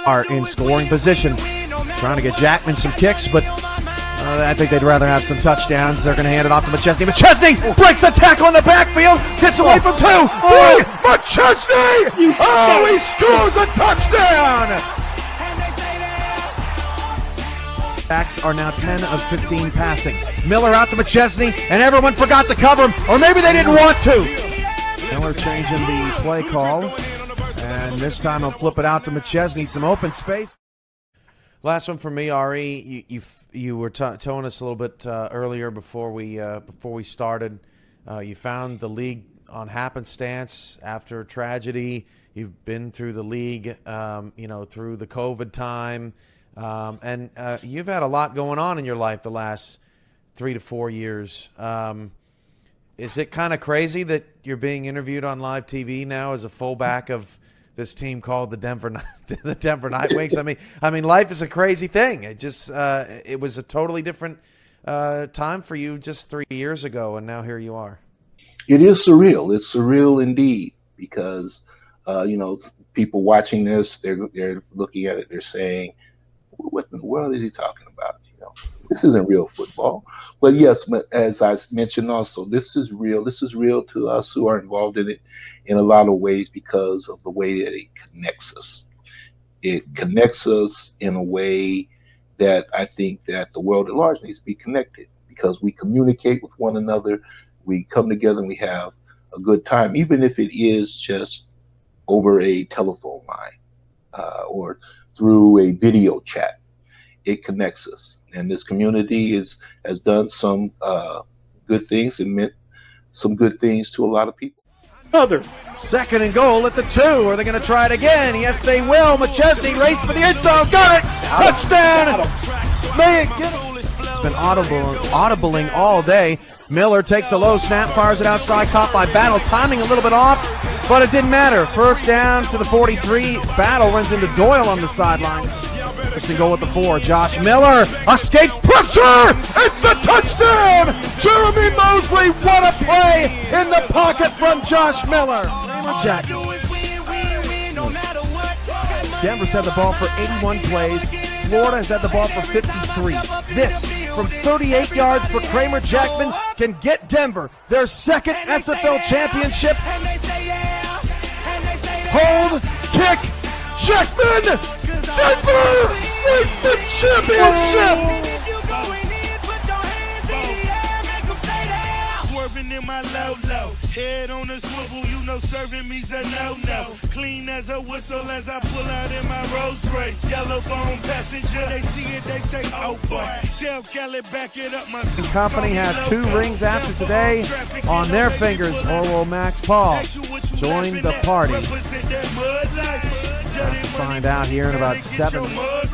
are in scoring position. Trying to get Jackman some kicks, but I think they'd rather have some touchdowns. They're going to hand it off to McChesney. McChesney breaks a tackle in the backfield, gets away from 2, 3. McChesney! Oh, he scores a touchdown! Backs are now 10 of 15 passing. Miller out to McChesney, and everyone forgot to cover him, or maybe they didn't want to. Miller changing the play call, and this time he'll flip it out to McChesney, some open space. Last one for me, R.E. You were telling us a little bit earlier before we started. You found the league on happenstance after a tragedy. You've been through the league, through the COVID time, and you've had a lot going on in your life the last 3 to 4 years. Is it kind of crazy that you're being interviewed on live TV now as a fullback of this team called the Denver Nightwings? I mean, life is a crazy thing. It was a totally different time for you just 3 years ago, and now here you are. It is surreal. It's surreal indeed because, people watching this, they're looking at it, they're saying, "What in the world is he talking about?" This isn't real football. But yes, as I mentioned also, this is real. This is real to us who are involved in it in a lot of ways because of the way that it connects us. It connects us in a way that I think that the world at large needs to be connected because we communicate with one another, we come together and we have a good time, even if it is just over a telephone line or through a video chat. It connects us. And this community has done some good things and meant some good things to a lot of people. Another 2nd and goal at the 2. Are they going to try it again? Yes, they will. McChesney race for the end zone. Got it. Touchdown. May it get it. It's been audibling all day. Miller takes a low snap, fires it outside, caught by Battle. Timing a little bit off, but it didn't matter. First down to the 43. Battle runs into Doyle on the sideline. First and goal at the 4. Josh Miller escapes pressure. It's a touchdown. Jeremy Mosley, what a play in the pocket from Josh Miller. Denver's had the ball for 81 plays. Florida has had the ball for 53. This from 38 yards for Kramer Jackman can get Denver their 2nd SFL championship. Hold, kick, Jackman! Denver wins the championship! In my low, head on a swivel, serving me's a no. Clean as a whistle as I pull out in my Rolls Royce. Yellow bone passenger, they see it, they say, oh boy. Tell Kelly, back it up, my company has 2 rings after today on their fingers, or will Max Paul join the party? We'll find out here in about 7 minutes.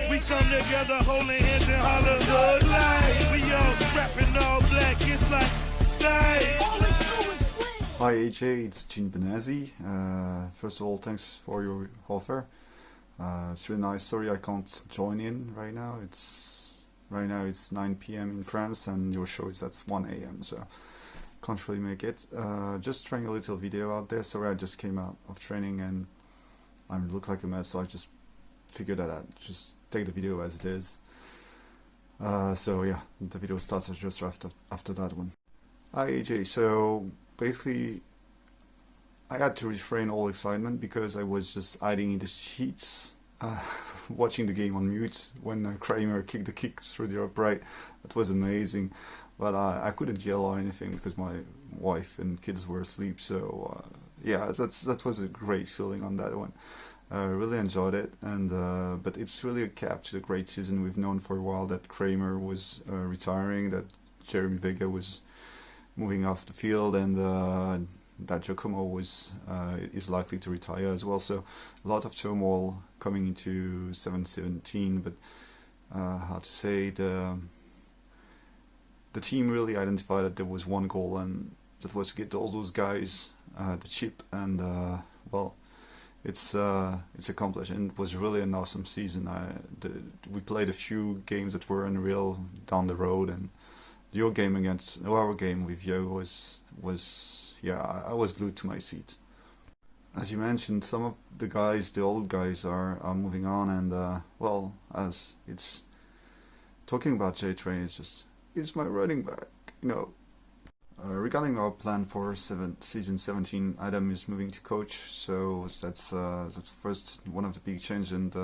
We come together holding hands and holler hood life. We all strapping all black, it's like Hi AJ, it's Jean B. First of all, thanks for your offer. It's really nice. Sorry I can't join in right now. It's 9 p.m. in France and your show is at 1 a.m. so can't really make it. Just trying a little video out there. Sorry, I just came out of training and I look like a mess, so I just figured that I'd just take the video as it is. So yeah, the video starts just after that one. Hi AJ, so basically I had to refrain all excitement because I was just hiding in the sheets, watching the game on mute when Kramer kicked the kick through the upright. That was amazing, but I couldn't yell or anything because my wife and kids were asleep, so yeah, that was a great feeling on that one. Really enjoyed it, and but it's really a cap to the great season we've known for a while, that Kramer was retiring, that Jeremy Vega was moving off the field, and that Giacomo is likely to retire as well. So a lot of turmoil coming into 7-17, but how to say, the team really identified that there was one goal, and that was to get all those guys the chip, and well, it's accomplished, and it was really an awesome season. We played a few games that were unreal down the road, and our game with Yo was yeah, I was glued to my seat. as you mentioned, some of the guys, the old guys, are moving on, and well, as it's talking about J Train, it's just he's my running back, you know. Regarding our plan for season 17, Adam is moving to coach, so that's first one of the big changes, and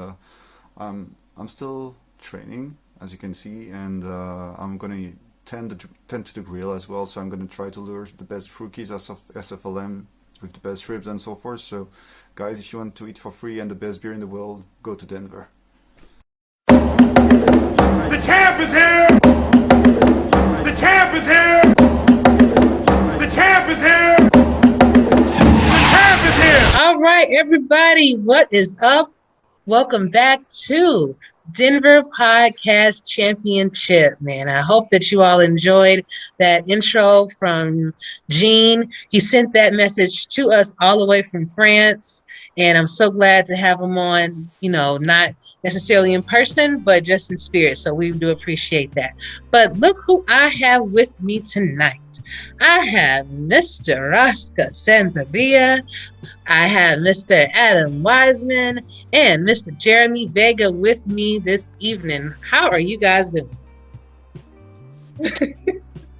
I'm still training, as you can see, and I'm gonna tend to the grill as well, so I'm gonna try to lure the best rookies as of SFLM with the best ribs and so forth. So, guys, if you want to eat for free and the best beer in the world, go to Denver. The champ is here! The champ is here! The champ is here! The champ is here! All right, everybody, what is up? Welcome back to Denver Podcast Championship, man. I hope that you all enjoyed that intro from Jean. He sent that message to us all the way from France, and I'm so glad to have him on, you know, not necessarily in person, but just in spirit. So we do appreciate that. But look who I have with me tonight. I have Mr. Rosca S Jean. I have Mr. Adam Wiseman and Mr. Jeremy Vega with me this evening. How are you guys doing?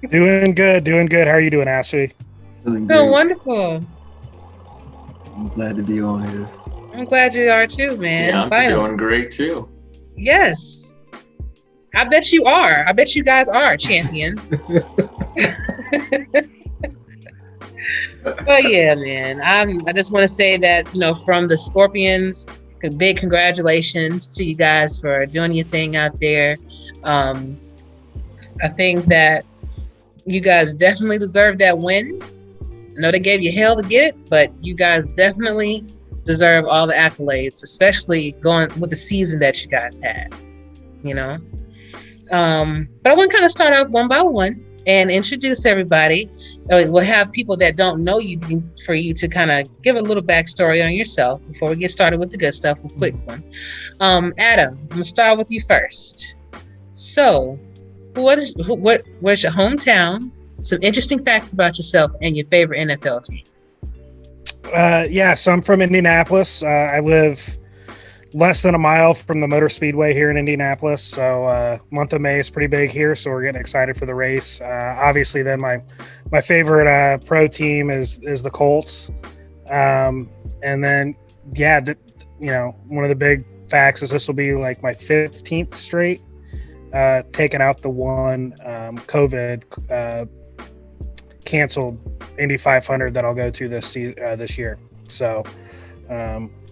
Doing good. How are you doing, Ashley? Feeling great. Oh, wonderful. I'm glad to be on here. I'm glad you are too, man. Yeah, I'm Finally. doing great too. Yes. I bet you are. I bet you guys are champions. But yeah, man, I just want to say that, you know, from the Scorpions, a big congratulations to you guys for doing your thing out there. I think that you guys definitely deserve that win. I know they gave you hell to get it, but you guys definitely deserve all the accolades, especially going with the season that you guys had, you know. But I want to kind of start out one by one and introduce everybody. We'll have people that don't know you for you to kind of give a little backstory on yourself before we get started with the good stuff, a quick one. Adam, I'm gonna start with you first. So, where's your hometown? Some interesting facts about yourself and your favorite NFL team. Yeah, so I'm from Indianapolis. I live less than a mile from the Motor Speedway here in Indianapolis. So month of May is pretty big here, so we're getting excited for the race. Obviously, then my favorite pro team is the Colts. And then, yeah, you know, one of the big facts is this will be like my 15th straight taking out the one COVID canceled Indy 500 that I'll go to this year. So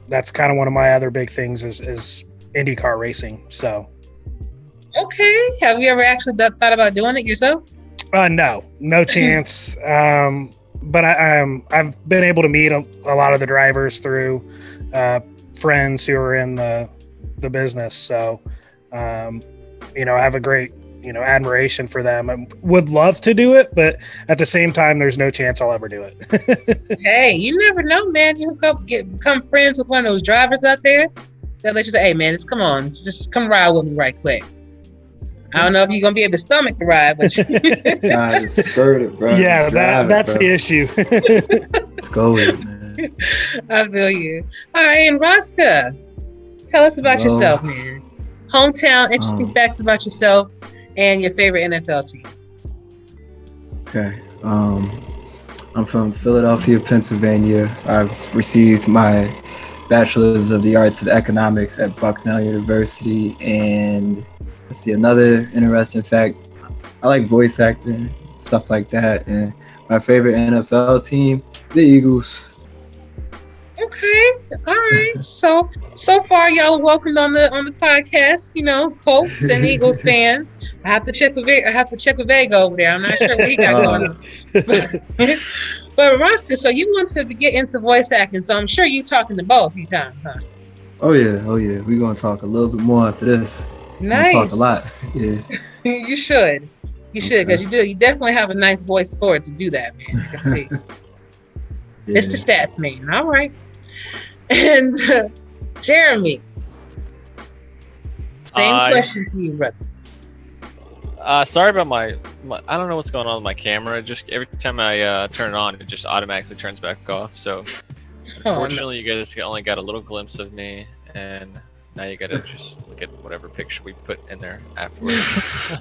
that's kind of one of my other big things is IndyCar racing. So okay, have you ever actually thought about doing it yourself? No chance. But I've been able to meet a lot of the drivers through friends who are in the business. So you know, I have a great, you know, admiration for them. I would love to do it, but at the same time, there's no chance I'll ever do it. Hey, you never know, man. You become friends with one of those drivers out there that let you say, "Hey, man, just come ride with me right quick." I don't know if you're gonna be able to stomach the ride, but I just heard it, bro. Yeah, that's bro. the issue. Let's go with it, man. I feel you. All right, and Rosca, tell us about Hello. yourself, man. Hometown, interesting facts about yourself and your favorite NFL team. Okay. I'm from Philadelphia, Pennsylvania. I've received my Bachelor's of the Arts of Economics at Bucknell University. And let's see, another interesting fact, I like voice acting, stuff like that. And my favorite NFL team, the Eagles. Okay, all right. So far, y'all welcomed on the podcast. You know, Colts and Eagles fans. I have to check with Vega over there. I'm not sure what he got going on. But Rosca, so you want to get into voice acting? So I'm sure you're talking to both a few times, huh? Oh yeah. We're gonna talk a little bit more after this. Nice. Talk a lot. Yeah. You should, because you definitely have a nice voice for it to do that, man. I can see. Yeah. It's the stats, man. All right. And Jeremy, same question to you, brother. Sorry about my I don't know what's going on with my camera. Just every time I turn it on, it just automatically turns back off. So no. Unfortunately, you guys only got a little glimpse of me, and now you got to just look at whatever picture we put in there afterwards.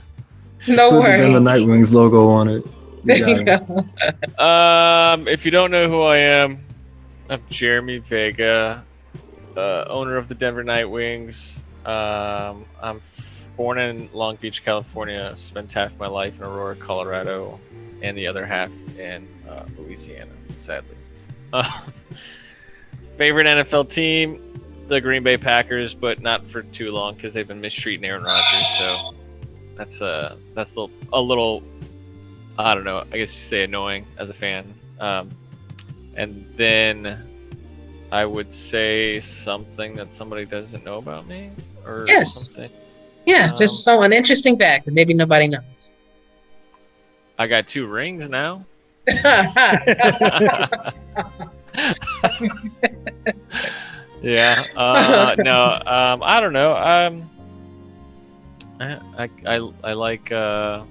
No Put the Denver worries. Nightwings logo on it. There You you got go. it. If you don't know who I am, I'm Jeremy Vega, owner of the Denver Nightwings. I'm born in Long Beach, California. Spent half my life in Aurora, Colorado, and the other half in Louisiana, sadly. Favorite NFL team, the Green Bay Packers, but not for too long because they've been mistreating Aaron Rodgers. So that's a little, I don't know, I guess you say annoying as a fan. And then I would say something that somebody doesn't know about me, or Yes. something. Yeah, just so an interesting fact that maybe nobody knows. I got 2 rings now. Yeah. No. I don't know. I like. Oh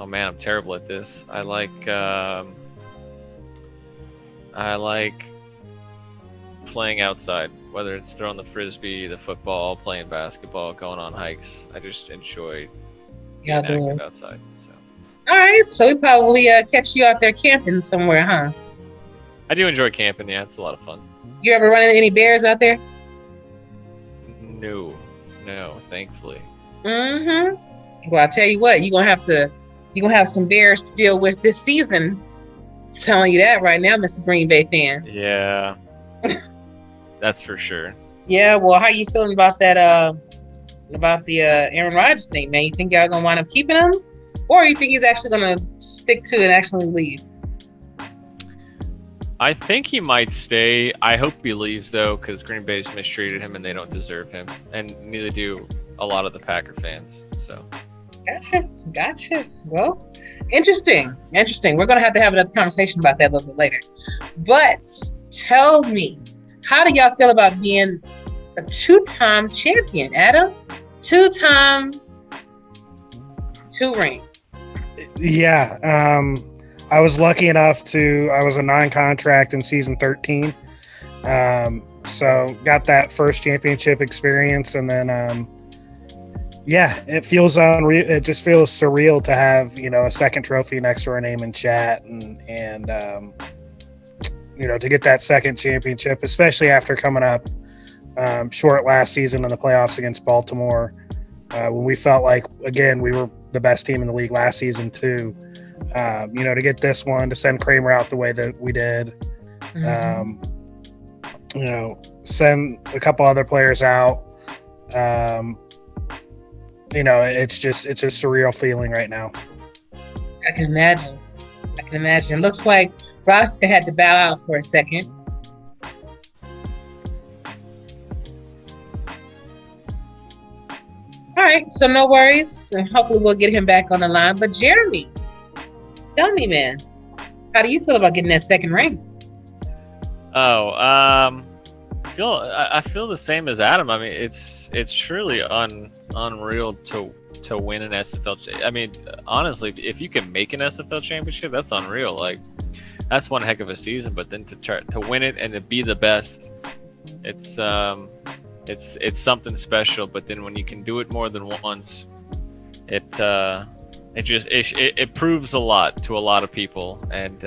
man, I'm terrible at this. I like playing outside, whether it's throwing the frisbee, the football, playing basketball, going on hikes. I just enjoy Yeah, being active outside. So all right, so we probably catch you out there camping somewhere, huh? I do enjoy camping. Yeah, it's a lot of fun. You ever running any bears out there? No, thankfully. Mm-hmm. Well, I'll tell you what, you're gonna have some bears to deal with this season. I'm telling you that right now, Mr. Green Bay fan. Yeah, that's for sure. Yeah, well, how you feeling about that? About the Aaron Rodgers thing, man? You think y'all gonna wind up keeping him, or you think he's actually gonna stick to it and actually leave? I think he might stay. I hope he leaves though, because Green Bay's mistreated him and they don't deserve him, and neither do a lot of the Packer fans. So. Gotcha. Well, interesting. We're gonna have another conversation about that a little bit later. But tell me, how do y'all feel about being a 2-time champion, Adam? 2-time, 2 ring. Yeah. I was lucky enough I was a non-contract in season 13. So got that first championship experience, and then it feels unreal. It just feels surreal to have, a second trophy next to our name in chat, and to get that second championship, especially after coming up short last season in the playoffs against Baltimore, when we felt like, again, we were the best team in the league last season too. To get this one, to send Kramer out the way that we did, send a couple other players out. It's a surreal feeling right now. I can imagine. It looks like Rosca had to bow out for a second. All right, so no worries. And hopefully we'll get him back on the line. But Jeremy, tell me, man, how do you feel about getting that second ring? I feel the same as Adam. I mean, it's truly unreal to win an SFL. I mean, honestly, if you can make an SFL championship, that's unreal. Like, that's one heck of a season. But then to try to win it and to be the best, it's something special. But then when you can do it more than once, it proves a lot to a lot of people. And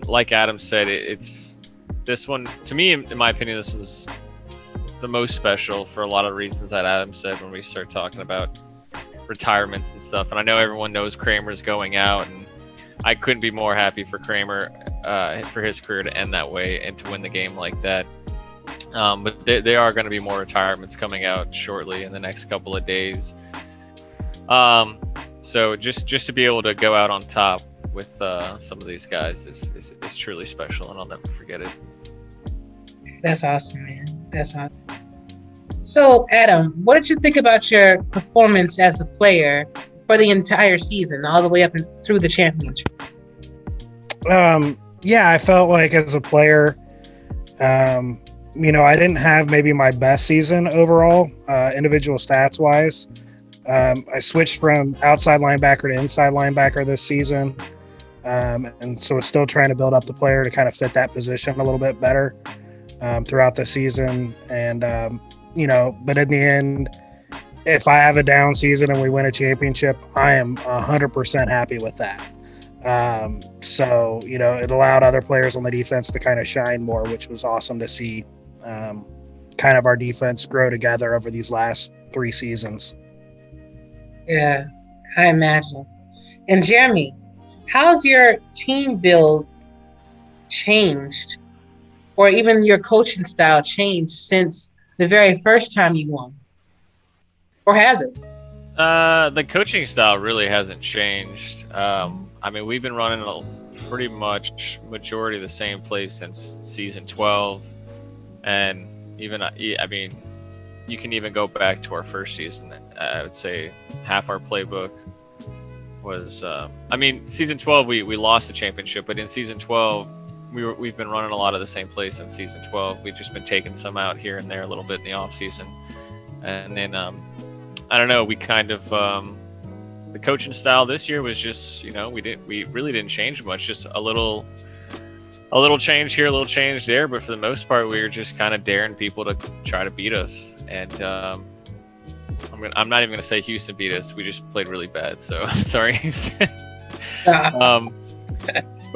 like Adam said, it's this one, to me, in my opinion, this was the most special for a lot of reasons that Adam said when we start talking about retirements and stuff. And I know everyone knows Kramer's going out, and I couldn't be more happy for Kramer, for his career to end that way and to win the game like that. But there are going to be more retirements coming out shortly in the next couple of days. So just to be able to go out on top with some of these guys is truly special, and I'll never forget it. That's awesome, man. That's awesome. So, Adam, what did you think about your performance as a player for the entire season, all the way up and through the championship? I felt like as a player, I didn't have maybe my best season overall, individual stats wise. I switched from outside linebacker to inside linebacker this season. And so we're still trying to build up the player to kind of fit that position a little bit better throughout the season. And, but in the end, if I have a down season and we win a championship, I am 100% happy with that. So, it allowed other players on the defense to kind of shine more, which was awesome to see kind of our defense grow together over these last 3 seasons. Yeah, I imagine. And Jeremy, how's your team build changed, or even your coaching style changed since the very first time you won? Or has it? The coaching style really hasn't changed. We've been running a pretty much majority of the same place since season 12, and even you can even go back to our first season. I would say half our playbook was. Season 12 we lost the championship, but in season 12 we've been running a lot of the same place since season 12. We've just been taking some out here and there a little bit in the off season, and then I don't know. We kind of the coaching style this year was just we really didn't change much. Just a little change here, a little change there, but for the most part, we were just kind of daring people to try to beat us. And I'm not even gonna say Houston beat us. We just played really bad. So I'm sorry, Houston. But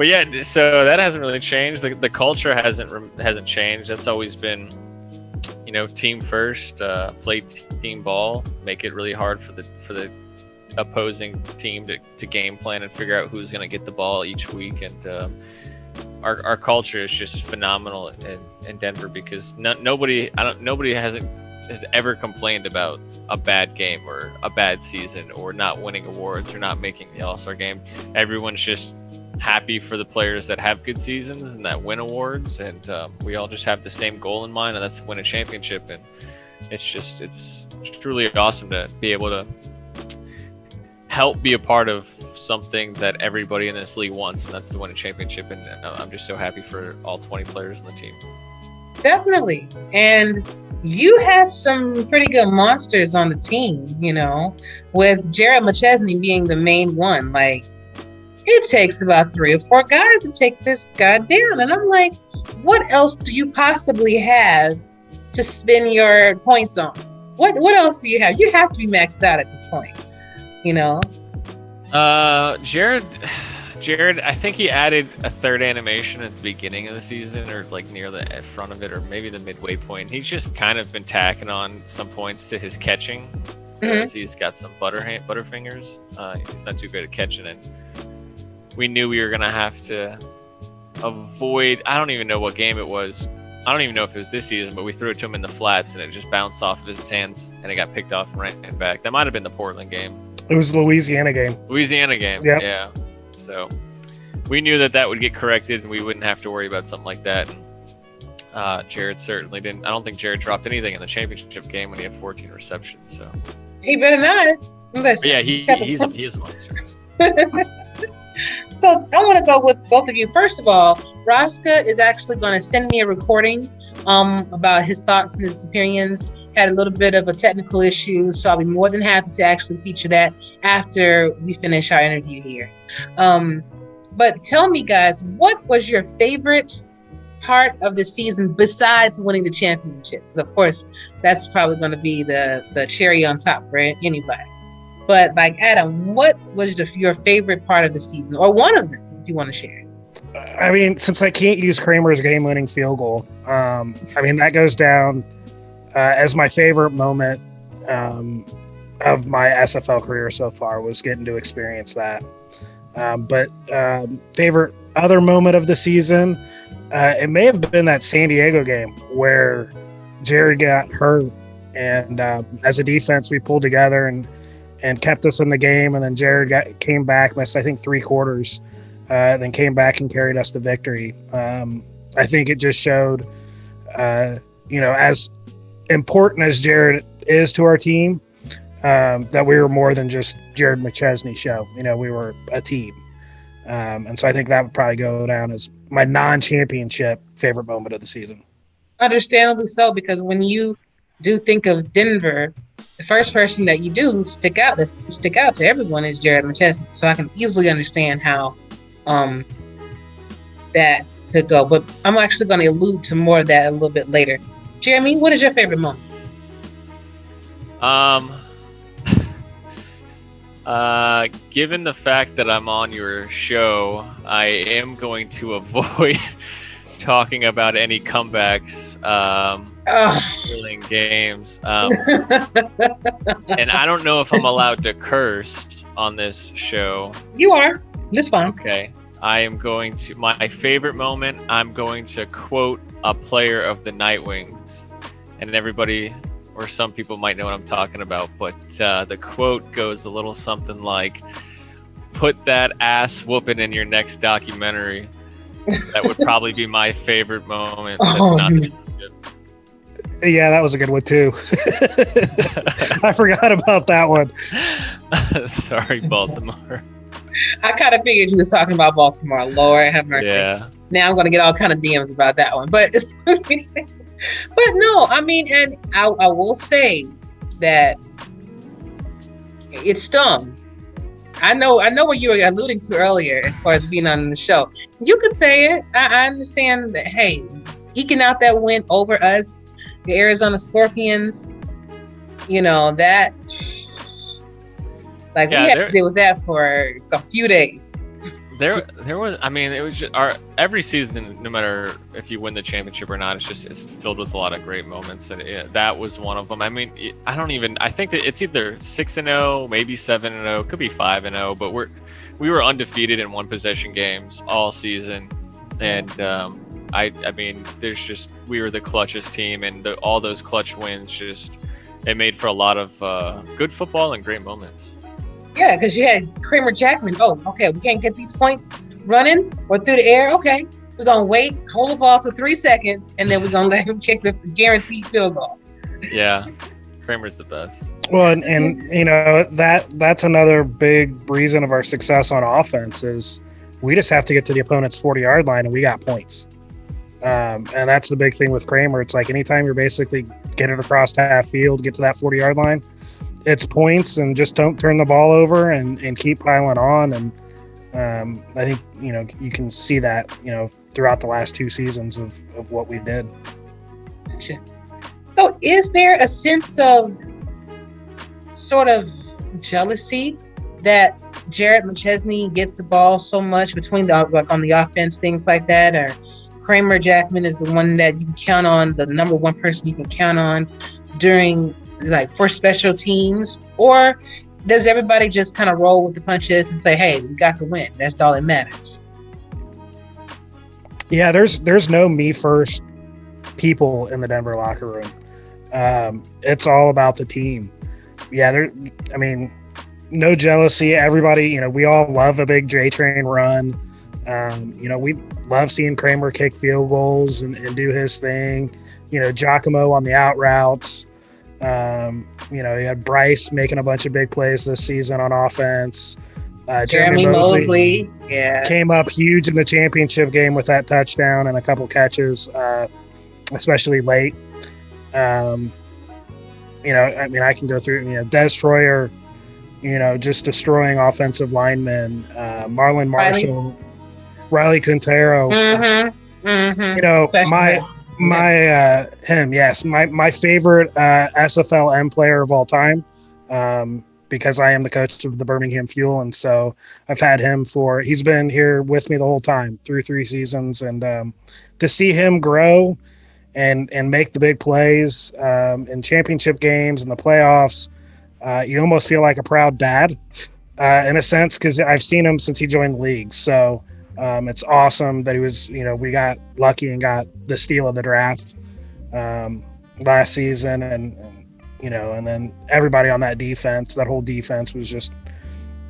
yeah, so that hasn't really changed. The culture hasn't changed. That's always been, team first, play team ball, make it really hard for the opposing team to game plan and figure out who's going to get the ball each week. And our culture is just phenomenal in Denver, because nobody has ever complained about a bad game or a bad season or not winning awards or not making the All-Star game. Everyone's just happy for the players that have good seasons and that win awards, and we all just have the same goal in mind, and that's to win a championship. And it's truly awesome to be able to help be a part of something that everybody in this league wants, and that's to win a championship. And I'm just so happy for all 20 players on the team. Definitely. And you had some pretty good monsters on the team, with Jared McChesney being the main one. Like, it takes about 3 or 4 guys to take this guy down. And I'm like, what else do you possibly have to spend your points on? What else do you have? You have to be maxed out at this point, Jared, I think he added a third animation at the beginning of the season, or like near the front of it, or maybe the midway point. He's just kind of been tacking on some points to his catching. Because he's got some butterfingers. He's not too good at catching it. We knew we were going to have to avoid, I don't even know what game it was. I don't even know if it was this season, but we threw it to him in the flats and it just bounced off of his hands and it got picked off and ran back. That might have been the Portland game. It was the Louisiana game. Yep. Yeah. So we knew that would get corrected and we wouldn't have to worry about something like that. Jared certainly didn't. I don't think Jared dropped anything in the championship game when he had 14 receptions. So he better not. But yeah, he is a monster. So I want to go with both of you. First of all, Rosca is actually going to send me a recording about his thoughts and his opinions. Had a little bit of a technical issue, so I'll be more than happy to actually feature that after we finish our interview here. But tell me, guys, what was your favorite part of the season besides winning the championship? Because of course, that's probably going to be the cherry on top for anybody. But like Adam, what was your favorite part of the season, or one of them, if you want to share? I mean, since I can't use Kramer's game-winning field goal, that goes down as my favorite moment of my SFL career so far, was getting to experience that. But favorite other moment of the season, it may have been that San Diego game where Jared got hurt, and as a defense we pulled together and kept us in the game, and then Jared came back, missed I think 3 quarters, then came back and carried us to victory. I think it just showed, as important as Jared is to our team, that we were more than just Jared McChesney show. We were a team. And so I think that would probably go down as my non-championship favorite moment of the season. Understandably so, because when you do think of Denver, the first person that you do stick out to everyone is Jared McChesney. So I can easily understand how that could go. But I'm actually going to allude to more of that a little bit later. Jeremy, what is your favorite moment? Given the fact that I'm on your show, I am going to avoid talking about any comebacks in games. And I don't know if I'm allowed to curse on this show. You are. That's fine. Okay. I am going to, my favorite moment, I'm going to quote a player of the Nightwings. And everybody, or some people might know what I'm talking about, but the quote goes a little something like, "Put that ass whooping in your next documentary." That would probably be my favorite moment. That's not the Yeah, that was a good one too. I forgot about that one. Sorry, Baltimore. I kind of figured you was talking about Baltimore. Lord have mercy. Yeah. Now I'm going to get all kind of DMs about that one. But but no, I mean, and I will say that it stung. I know what you were alluding to earlier as far as being on the show. You could say it. I understand that, hey, eking out that win over us, the Arizona Scorpions, you know, that, like, Yeah, we had to deal with that for a few days. There was, I mean, it was just every season, no matter if you win the championship or not, it's filled with a lot of great moments, and that was one of them. I mean, I think that it's either 6-0, maybe 7-0, could be 5-0, but we were undefeated in one possession games all season, and I mean, we were the clutchest team, and all those clutch wins it made for a lot of good football and great moments. Yeah, because you had Kramer Jackman. Oh, okay, we can't get these points running or through the air. Okay, we're going to wait, hold the ball for 3 seconds, and then we're going to let him kick the guaranteed field goal. Yeah, Kramer's the best. Well, and you know, that's another big reason of our success on offense is we just have to get to the opponent's 40-yard line and we got points. And that's the big thing with Kramer. It's like anytime you're basically get it across half field, get to that 40-yard line, it's points, and just don't turn the ball over and keep piling on. And I think, you know, you can see that, you know, throughout the last 2 seasons of what we did. Gotcha. So is there a sense of sort of jealousy that Jared McChesney gets the ball so much between like on the offense, things like that, or Kramer Jackman is the one that you can count on, the number one person you can count on during, like, for special teams? Or does everybody just kind of roll with the punches and say, hey, we got the win, that's all that matters? Yeah, there's no me first people in the Denver locker room. It's all about the team. Yeah, I mean, no jealousy. Everybody, you know, we all love a big J-Train run. You know, we love seeing Kramer kick field goals and do his thing. You know, Giacomo on the out routes. You know, you had Bryce making a bunch of big plays this season on offense. Jeremy Mosley, yeah, came up huge in the championship game with that touchdown and a couple catches, especially late. You know, I mean, I can go through, you know, Destroyer, you know, just destroying offensive linemen, Marlon Marshall, Riley Quintero. You know, my favorite SFLM player of all time, because I am the coach of the Birmingham Fuel, and so I've had him he's been here with me the whole time through 3 seasons, and to see him grow and make the big plays in championship games and the playoffs, you almost feel like a proud dad in a sense, because I've seen him since he joined the league. So it's awesome that he was, you know, we got lucky and got the steal of the draft last season, and you know, and then everybody on that whole defense was just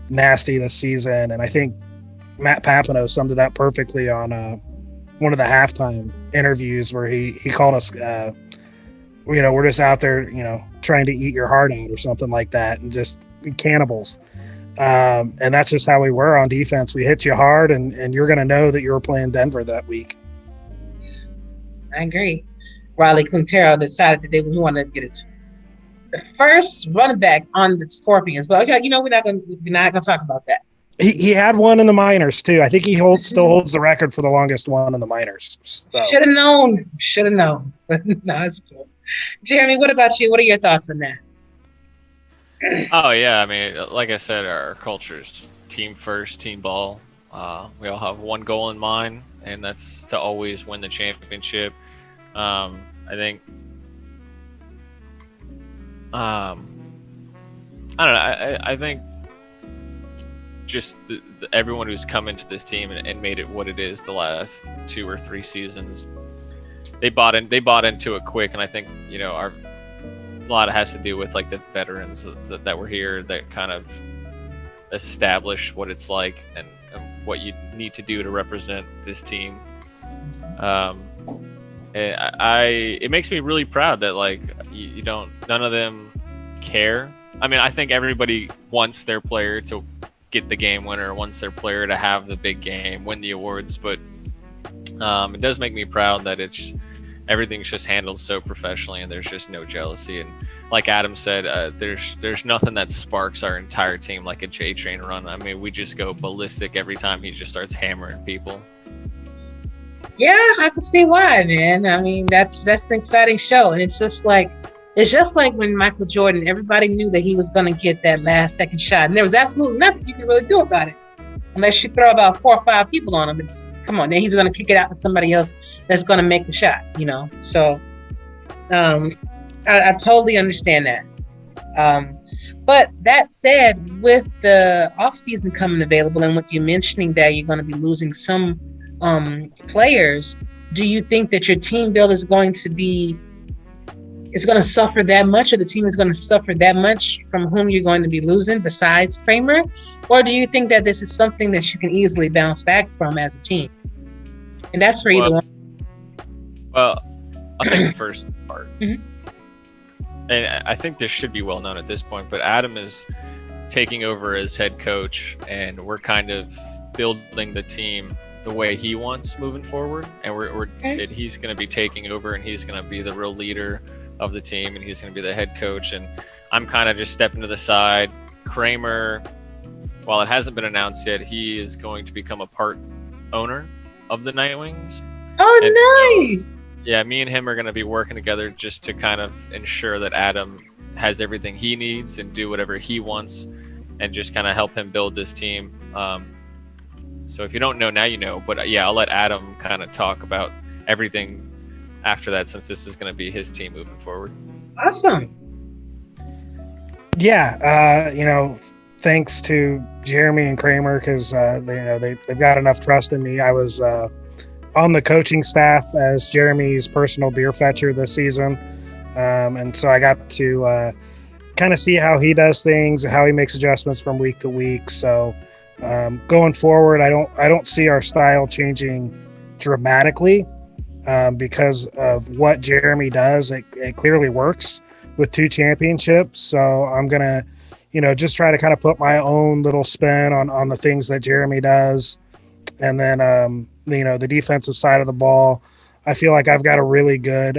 nasty this season. And I think Matt Papineau summed it up perfectly on one of the halftime interviews where he called us, you know, we're just out there, you know, trying to eat your heart out or something like that, and just cannibals. And that's just how we were on defense. We hit you hard, and you're going to know that you were playing Denver that week. I agree. Riley Quintero decided that he wanted to get his first running back on the Scorpions. But okay, you know, we're not gonna talk about that. He had one in the minors too. I think he still holds the record for the longest one in the minors. So. Should have known. Should have known. But no, it's cool. Jeremy, what about you? What are your thoughts on that? Oh yeah, I mean, like I said, our culture's team first, team ball. We all have one goal in mind, and that's to always win the championship. I think. I don't know. I think just everyone who's come into this team and made it what it is the last 2 or 3 seasons, they bought into it quick, and I think a lot of it has to do with like the veterans that were here that kind of establish what it's like and what you need to do to represent this team. It makes me really proud that like none of them care. I mean, I think everybody wants their player to get the game winner, wants their player to have the big game, win the awards, but it does make me proud that everything's just handled so professionally and there's just no jealousy. And like Adam said, there's nothing that sparks our entire team like a J Train run. I mean, we just go ballistic every time he just starts hammering people. Yeah, I can see why, man. I mean, that's an exciting show, and it's just like when Michael Jordan, everybody knew that he was going to get that last second shot, and there was absolutely nothing you could really do about it, unless you throw about 4 or 5 people on him. But come on, then he's going to kick it out to somebody else that's going to make the shot, So, I totally understand that. But that said, with the off season coming available, and with you mentioning that you're going to be losing some players, do you think that your team build is going to suffer that much, or the team is going to suffer that much from whom you're going to be losing besides Kramer? Or do you think that this is something that you can easily bounce back from as a team? And that's for either one. Well, I'll take the first part. Mm-hmm. And I think this should be well known at this point, but Adam is taking over as head coach, and we're kind of building the team the way he wants moving forward, and he's going to be taking over, and he's going to be the real leader of the team, and he's going to be the head coach, and I'm kind of just stepping to the side. Kramer, while it hasn't been announced yet, he is going to become a part owner of the Nightwings. Oh, nice. Yeah, me and him are going to be working together just to kind of ensure that Adam has everything he needs and do whatever he wants, and just kind of help him build this team. So if you don't know, now you know. But yeah, I'll let Adam kind of talk about everything after that, since this is going to be his team moving forward. Awesome. Yeah, thanks to Jeremy and Kramer, because they've got enough trust in me. I was on the coaching staff as Jeremy's personal beer fetcher this season, and so I got to kind of see how he does things, how he makes adjustments from week to week. So going forward, I don't see our style changing dramatically because of what Jeremy does. It clearly works with 2 championships. So I'm gonna, just try to kind of put my own little spin on the things that Jeremy does, and then the defensive side of the ball, I feel like I've got a really good.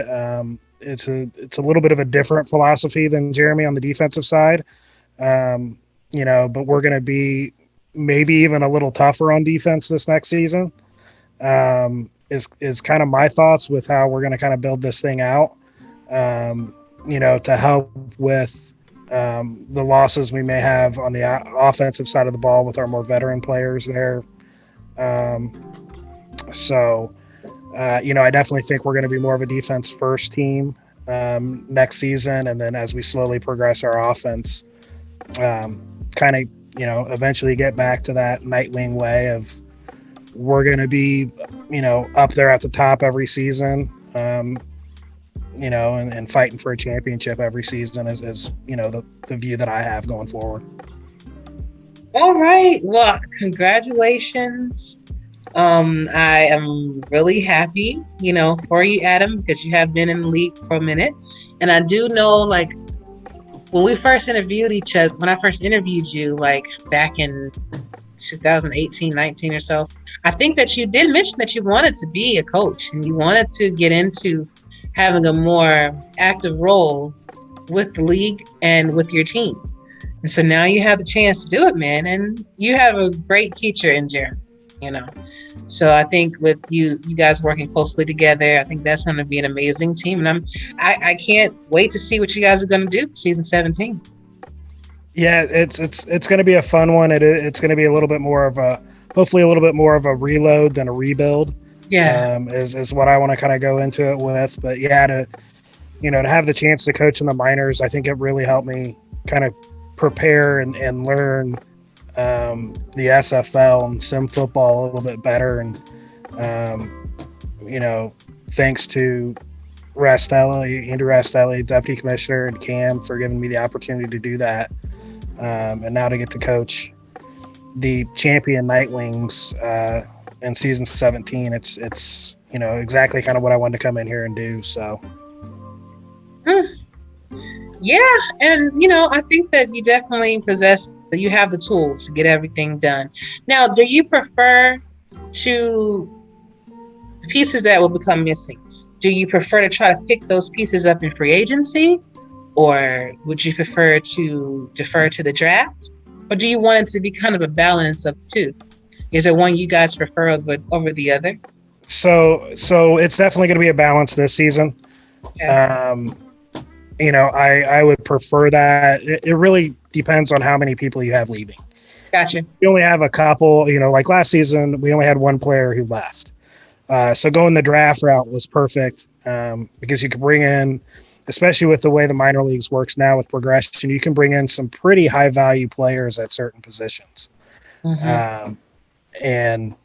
It's a little bit of a different philosophy than Jeremy on the defensive side, but we're gonna be maybe even a little tougher on defense this next season, is kind of my thoughts with how we're going to kind of build this thing out, to help with the losses we may have on the offensive side of the ball with our more veteran players there. I definitely think we're going to be more of a defense first team next season. And then as we slowly progress our offense, eventually get back to that Nightwing way of we're going to be, up there at the top every season, and fighting for a championship every season is the view that I have going forward. All right. Well, congratulations. I am really happy, for you, Adam, because you have been in the league for a minute. And I do know, when I first interviewed you, back in 2018, 19 or so, I think that you did mention that you wanted to be a coach and you wanted to get into having a more active role with the league and with your team. And so now you have the chance to do it, man. And you have a great teacher in Jeremy, you know. So I think with you guys working closely together, I think that's going to be an amazing team. And I can't wait to see what you guys are going to do for season 17. Yeah, it's going to be a fun one. It's going to be a little bit more of hopefully a little bit more of a reload than a rebuild. Yeah, is what I want to kind of go into it with. But yeah, to have the chance to coach in the minors, I think it really helped me kind of prepare and learn the SFL and sim football a little bit better. And thanks to Andrew Rastelli, Deputy Commissioner, and Cam for giving me the opportunity to do that. And now to get to coach the champion Nightwings in season 17, it's exactly kind of what I wanted to come in here and do. So yeah, and I think that you definitely you have the tools to get everything done. Now, do you prefer to pieces that will become missing? Do you prefer to try to pick those pieces up in free agency, or would you prefer to defer to the draft, or do you want it to be kind of a balance of two? Is there one you guys prefer over the other? So it's definitely going to be a balance this season. Okay. I would prefer that. It really depends on how many people you have leaving. Gotcha. We only have a couple, like last season, we only had one player who left. So going the draft route was perfect because you could bring in, especially with the way the minor leagues works now with progression, you can bring in some pretty high value players at certain positions. Mm-hmm. And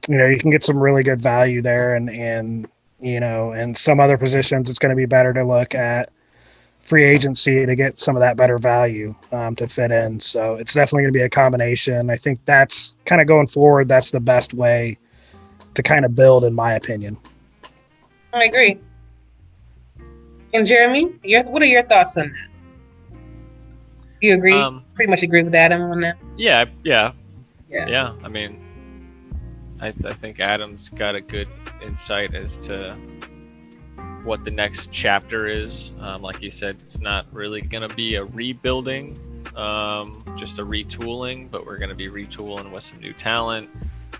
you can get some really good value there, and and some other positions it's going to be better to look at free agency to get some of that better value to fit in. So it's definitely going to be a combination. I think that's kind of going forward. That's the best way to kind of build, in my opinion. I agree. And Jeremy, what are your thoughts on that? Do you agree? Pretty much agree with Adam on that? Yeah. I mean, I think Adam's got a good insight as to what the next chapter is. Like he said, it's not really going to be a rebuilding, just a retooling, but we're going to be retooling with some new talent.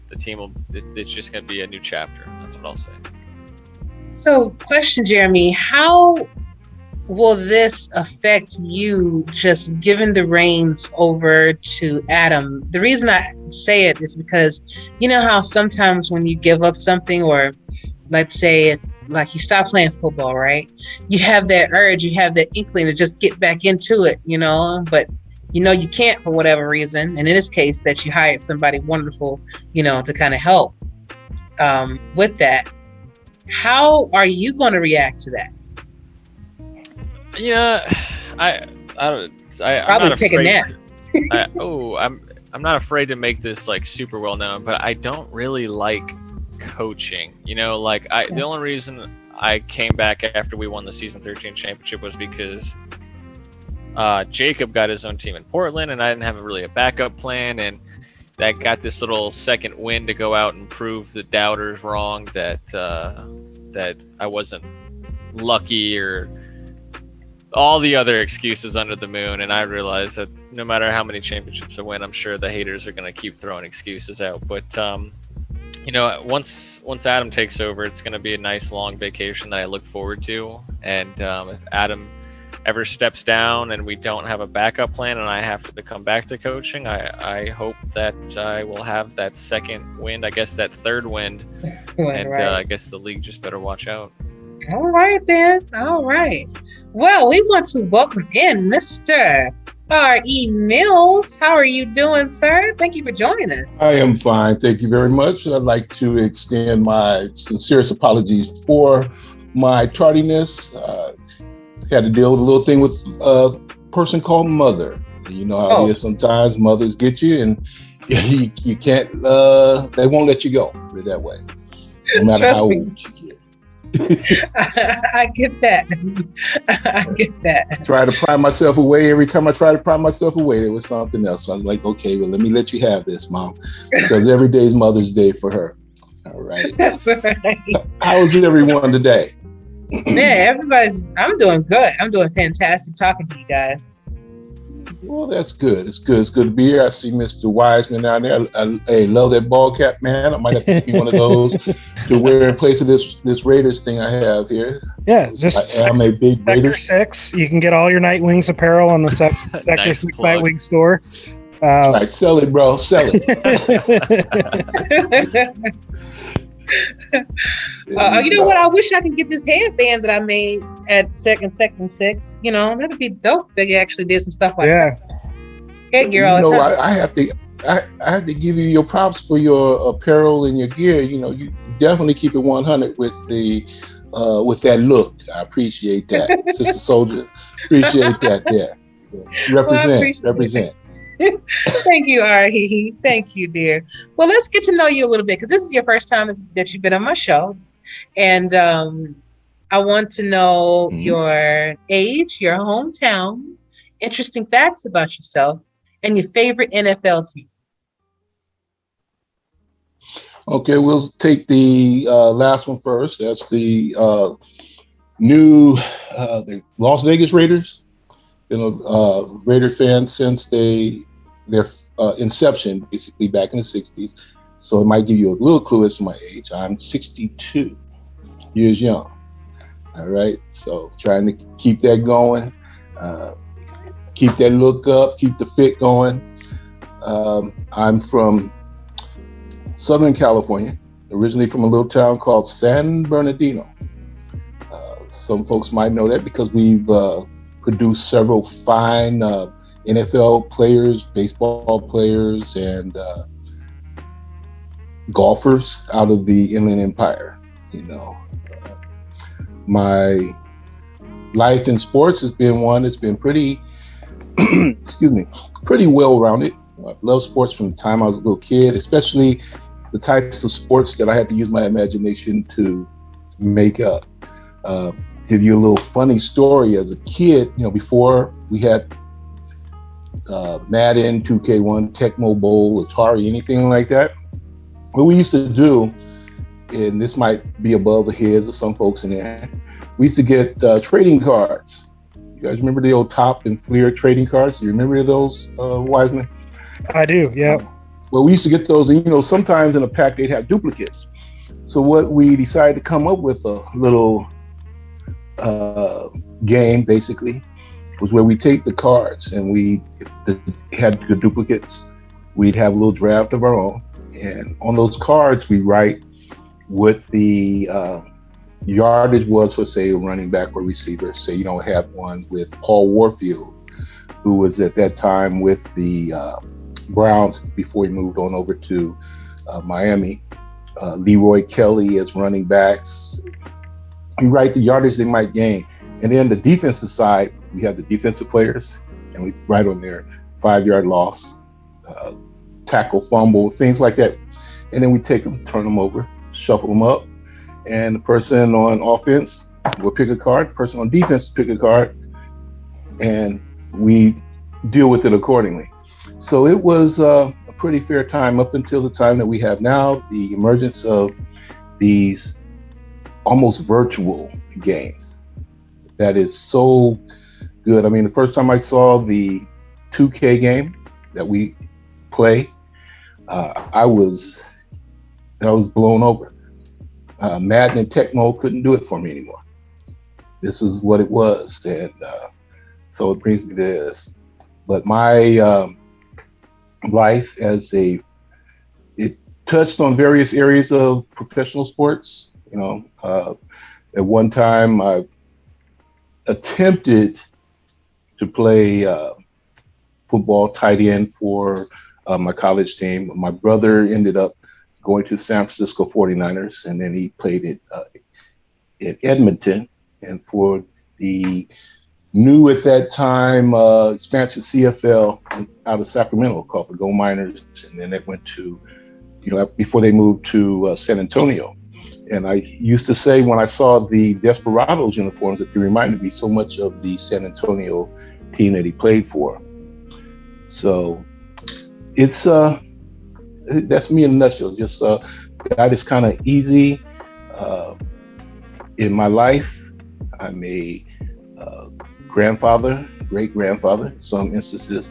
The team it's just going to be a new chapter. That's what I'll say. So, question, Jeremy, how will this affect you just giving the reins over to Adam? The reason I say it is because you know how sometimes when you give up something, or let's say like you stop playing football, right? You have that urge, you have that inkling to just get back into it, but you can't for whatever reason. And in this case, that you hired somebody wonderful, to kind of help with that. How are you going to react to that? Probably take a nap. I'm not afraid to make this like super well known, but I don't really like coaching. The only reason I came back after we won the season 13 championship was because Jacob got his own team in Portland, and I didn't have really a backup plan, and that got this little second win to go out and prove the doubters wrong that I wasn't lucky or all the other excuses under the moon. And I realized that no matter how many championships I win, I'm sure the haters are going to keep throwing excuses out. But once Adam takes over, it's going to be a nice long vacation that I look forward to. And if Adam ever steps down and we don't have a backup plan and I have to come back to coaching, I hope that I will have that second wind, I guess that third wind. And right. I guess the league just better watch out. All right, then. All right. Well, we want to welcome in Mr. R.E.Mills. How are you doing, sir? Thank you for joining us. I am fine. Thank you very much. I'd like to extend my sincerest apologies for my tardiness. Had to deal with a little thing with a person called mother. You know how it is sometimes. Mothers get you, and you can't. They won't let you go. Put it that way. No matter how old you get. I get that. I get that. Try to pry myself away. Every time I try to pry myself away, there was something else. So I was like, okay, well, let me let you have this, Mom, because every day is Mother's Day for her. All right. That's right. How is everyone today? Man, I'm doing good. I'm doing fantastic talking to you guys. Well, that's good. It's good. It's good to be here. I see Mr. Wiseman down there. I love that ball cap, man. I might have to be one of those to wear in place of this Raiders thing I have here. Yeah, just I am a big Sector Raiders. 6. You can get all your Nightwings apparel on the Sector Nice 6 plug. Nightwing store. That's right. Sell it, bro. Sell it. You know what? I wish I could get this headband that I made at Sector 6. You know, that'd be dope. They actually did some stuff like that. Headgear all the time. I have to give you your props for your apparel and your gear. You know, you definitely keep it 100 with that look. I appreciate that, Sister Soldier. Appreciate that. There, represent. Thank you, R.E. Thank you, dear. Well, let's get to know you a little bit because this is your first time that you've been on my show, and I want to know your age, your hometown, interesting facts about yourself, and your favorite NFL team. Okay, we'll take the last one first. That's the the Las Vegas Raiders. Been a Raider fan since their inception, basically back in the 60s. So it might give you a little clue as to my age. I'm 62 years young. All right, so trying to keep that going, keep that look up, keep the fit going. I'm from Southern California, originally from a little town called San Bernardino. Some folks might know that because we've produced several fine NFL players, baseball players, and golfers out of the Inland Empire. You know, my life in sports has been one that's been pretty, pretty well-rounded. I've loved sports from the time I was a little kid, especially the types of sports that I had to use my imagination to make up. Give you a little funny story. As a kid, you know, before we had Madden, 2K1, Tecmo Bowl, Atari, anything like that, what we used to do, and this might be above the heads of some folks in there, we used to get trading cards. You guys remember the old Top and Fleer trading cards? Do you remember those, Wiseman? I do, yeah. Well, we used to get those, and you know, sometimes in a pack they'd have duplicates. So what we decided to come up with a little game, basically, was where we take the cards and we had the duplicates. We'd have a little draft of our own, and on those cards we write what the yardage was for, say, a running back or receiver. Say you don't have one with Paul Warfield, who was at that time with the Browns before he moved on over to Miami. Leroy Kelly as running backs. You write the yardage they might gain. And then the defensive side, we have the defensive players, and we write on there 5-yard loss, tackle, fumble, things like that. And then we take them, turn them over, shuffle them up, and the person on offense will pick a card, the person on defense will pick a card, and we deal with it accordingly. So it was a pretty fair time up until the time that we have now, the emergence of these almost virtual games. That is so good. I mean, the first time I saw the 2K game that we play, I was blown over. Madden and Tecmo couldn't do it for me anymore. This is what it was, and so it brings me to this. But my life it touched on various areas of professional sports. You know, at one time I attempted to play football tight end for my college team. My brother ended up going to San Francisco 49ers, and then he played at Edmonton. And for the new at that time expansion CFL out of Sacramento called the Go Miners, and then it went to, you know, before they moved to San Antonio. And I used to say when I saw the Desperados uniforms that they reminded me so much of the San Antonio team that he played for. So it's that's me in a nutshell. Just that is kind of easy in my life. I'm a grandfather great grandfather. In some instances,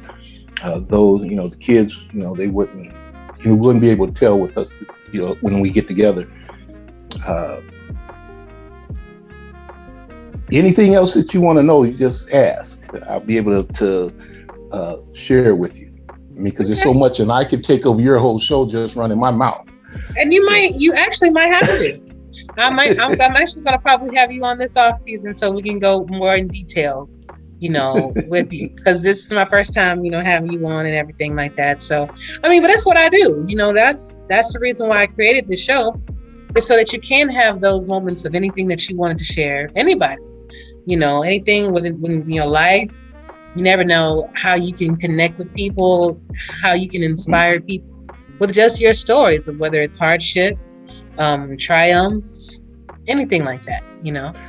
those, the kids, they wouldn't be able to tell with us, when we get together. Anything else that you want to know, you just ask. I'll be able to share with you, because there's so much, and I could take over your whole show just running my mouth. And you actually might have to. I'm actually going to probably have you on this off season so we can go more in detail, with you, because this is my first time, having you on and everything like that. So, but that's what I do. That's the reason why I created the show, is so that you can have those moments of anything that you wanted to share. Anybody, anything within your life. You never know how you can connect with people, how you can inspire people with just your stories, of whether it's hardship, triumphs, anything like that,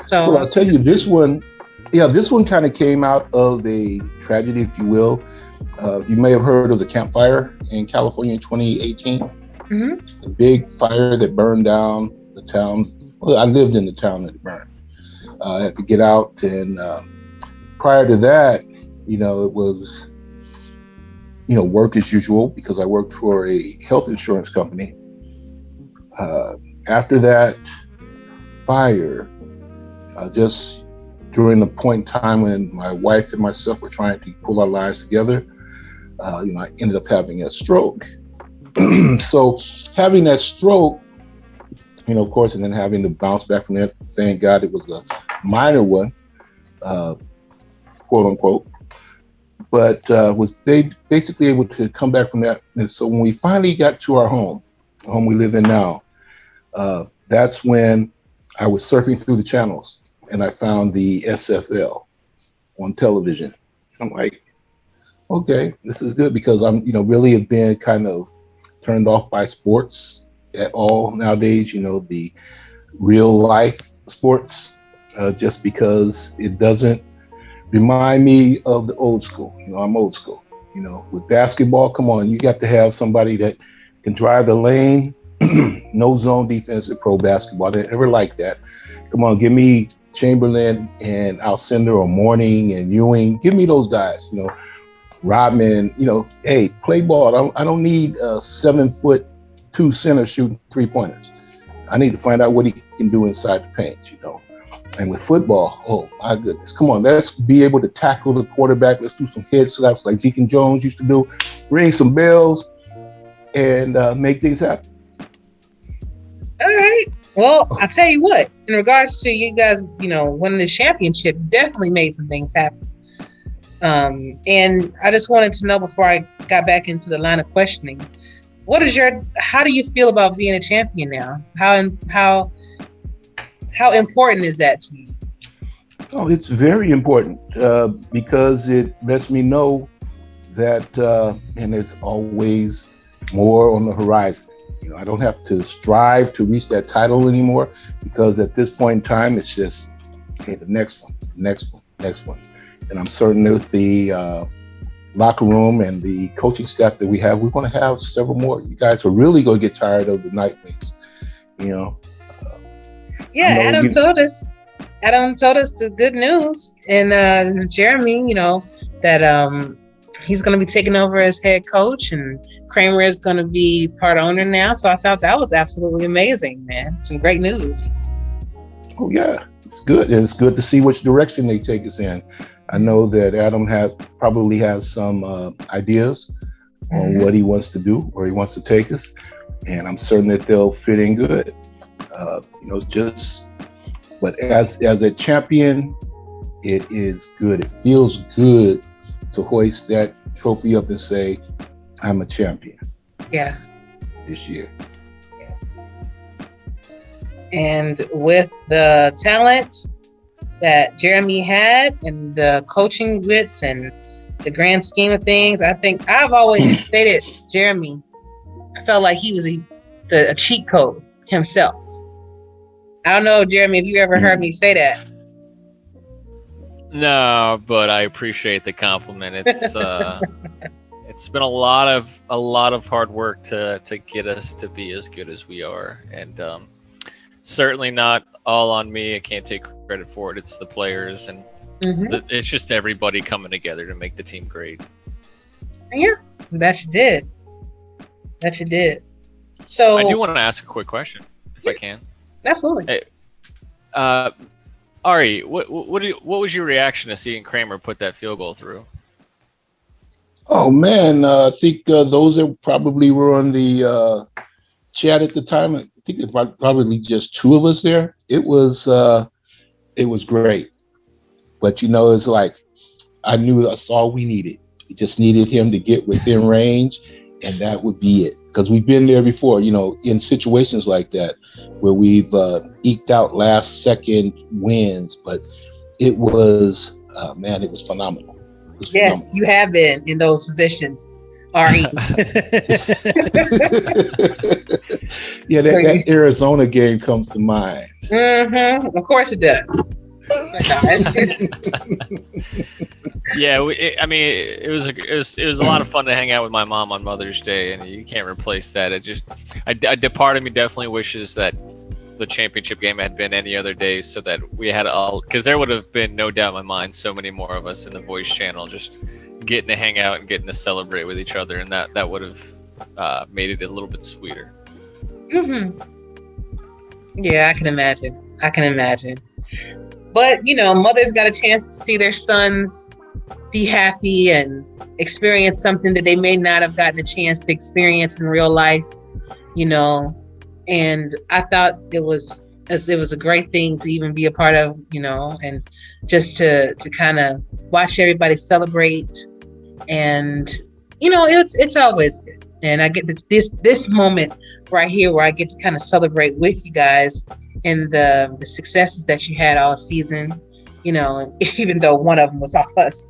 So, well, I'll tell you, this one kind of came out of a tragedy, if you will. You may have heard of the Camp Fire in California in 2018. Mm-hmm. A big fire that burned down the town. Well, I lived in the town that it burned. I had to get out, and prior to that, it was, work as usual, because I worked for a health insurance company. After that fire, just during the point in time when my wife and myself were trying to pull our lives together, I ended up having a stroke. So having that stroke, of course, and then having to bounce back from that, thank God it was a minor one, quote unquote, but was basically able to come back from that. And so when we finally got to our home we live in now, that's when I was surfing through the channels and I found the SFL on television. I'm like, okay, this is good, because I'm, really have been kind of turned off by sports at all nowadays, the real life sports, just because it doesn't remind me of the old school. I'm old school. With basketball, come on, you got to have somebody that can drive the lane, no zone defense in pro basketball. They never like that. Come on, give me Chamberlain and Alcindor or Mourning and Ewing. Give me those guys, Rodman, hey, play ball. I don't need a 7'2" center shooting 3-pointers. I need to find out what he can do inside the paint, And with football, oh my goodness, come on, let's be able to tackle the quarterback. Let's do some head slaps like Deacon Jones used to do, ring some bells, and make things happen. All right. Well, I'll tell you what, in regards to you guys, winning the championship, definitely made some things happen. And I just wanted to know, before I got back into the line of questioning, how do you feel about being a champion now? How important is that to you? Oh, it's very important, because it lets me know that, and there's always more on the horizon. I don't have to strive to reach that title anymore, because at this point in time, it's just, okay, the next one. And I'm certain with the locker room and the coaching staff that we have, we're going to have several more. You guys are really going to get tired of the Nightwings, Yeah, Adam told us the good news, and Jeremy, that he's going to be taking over as head coach, and Kramer is going to be part owner now. So I thought that was absolutely amazing, man. Some great news. Oh yeah, it's good. It's good to see which direction they take us in. I know that Adam probably has some ideas on what he wants to do, where he wants to take us, and I'm certain that they'll fit in good. But as a champion, it is good. It feels good to hoist that trophy up and say, I'm a champion. Yeah. This year. Yeah. And with the talent that Jeremy had, and the coaching wits, and the grand scheme of things, I think I've always stated Jeremy, I felt like he was a cheat code himself. I don't know, Jeremy, if you ever heard me say that. No, but I appreciate the compliment. It's it's been a lot of hard work to get us to be as good as we are, and certainly not all on me. I can't take credit for it. It's the players, and It's just everybody coming together to make the team great. Yeah, that you did. That you did. So I do want to ask a quick question, if I can. Absolutely. Hey, Ari, what was your reaction to seeing Kramer put that field goal through? Oh man, I think those that probably were on the chat at the time. I think it was probably just two of us there. It was great, but it's like I knew that's all we needed. We just needed him to get within range, and that would be it. Because we've been there before, in situations like that where we've eked out last second wins, but it was it was phenomenal. Yes, you have been in those positions, R.E. Yeah, that Arizona game comes to mind. Of course it does. Yeah, it was a lot of fun to hang out with my mom on Mother's Day, and you can't replace that. Part of me definitely wishes that the championship game had been any other day, so that we had all, because there would have been no doubt in my mind so many more of us in the voice channel just getting to hang out and getting to celebrate with each other, and that would have made it a little bit sweeter. Yeah, I can imagine. But mothers got a chance to see their sons be happy and experience something that they may not have gotten a chance to experience in real life, and I thought it was a great thing to even be a part of, and just to kind of watch everybody celebrate, and it's always good. And I get this moment right here where I get to kind of celebrate with you guys and the successes that you had all season, even though one of them was off us.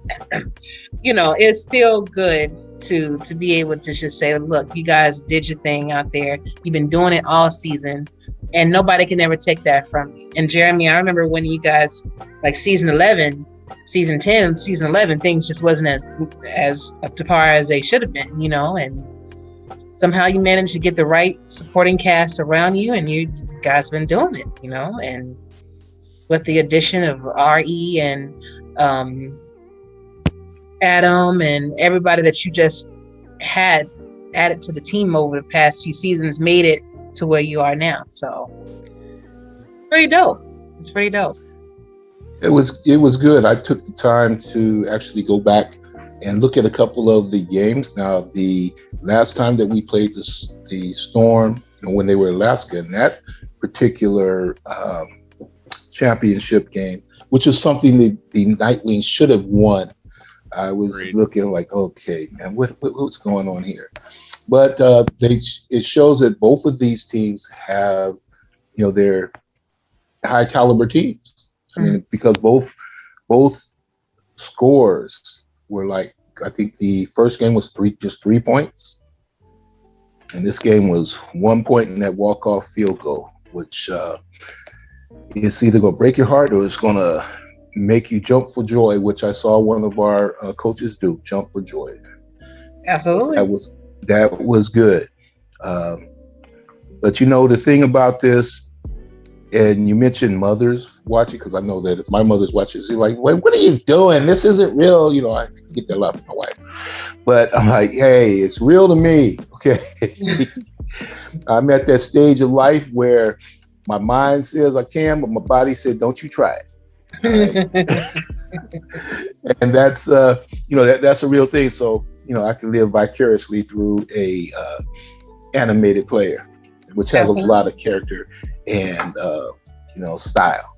It's still good to be able to just say, look, you guys did your thing out there. You've been doing it all season, and nobody can ever take that from you. And Jeremy, I remember when you guys, like season 11, season 10, season 11, things just wasn't as up to par as they should have been, and somehow you managed to get the right supporting cast around you, and you guys been doing it, and with the addition of R.E. and Adam and everybody that you just had added to the team over the past few seasons made it to where you are now. So pretty dope. It's pretty dope. It was good. I took the time to actually go back and look at a couple of the games. Now, the last time that we played the Storm, when they were in Alaska, in that particular championship game, which is something that the Nightwings should have won. I was looking like, okay, man, what's going on here? But it shows that both of these teams have, they're high caliber teams. I mean, because both scores were like, I think the first game was just 3 points, and this game was 1 point in that walk-off field goal, which it's either going to break your heart or it's going to make you jump for joy, which I saw one of our coaches do, jump for joy. Absolutely. That was good. But the thing about this, and you mentioned mothers watching, because I know that if my mother's watching, she's like, what are you doing? This isn't real. I get that a lot from my wife. But I'm like, hey, it's real to me. Okay. I'm at that stage of life where my mind says I can, but my body said, don't you try it. And that's that's a real thing. So I can live vicariously through a animated player, which has a lot of character and style.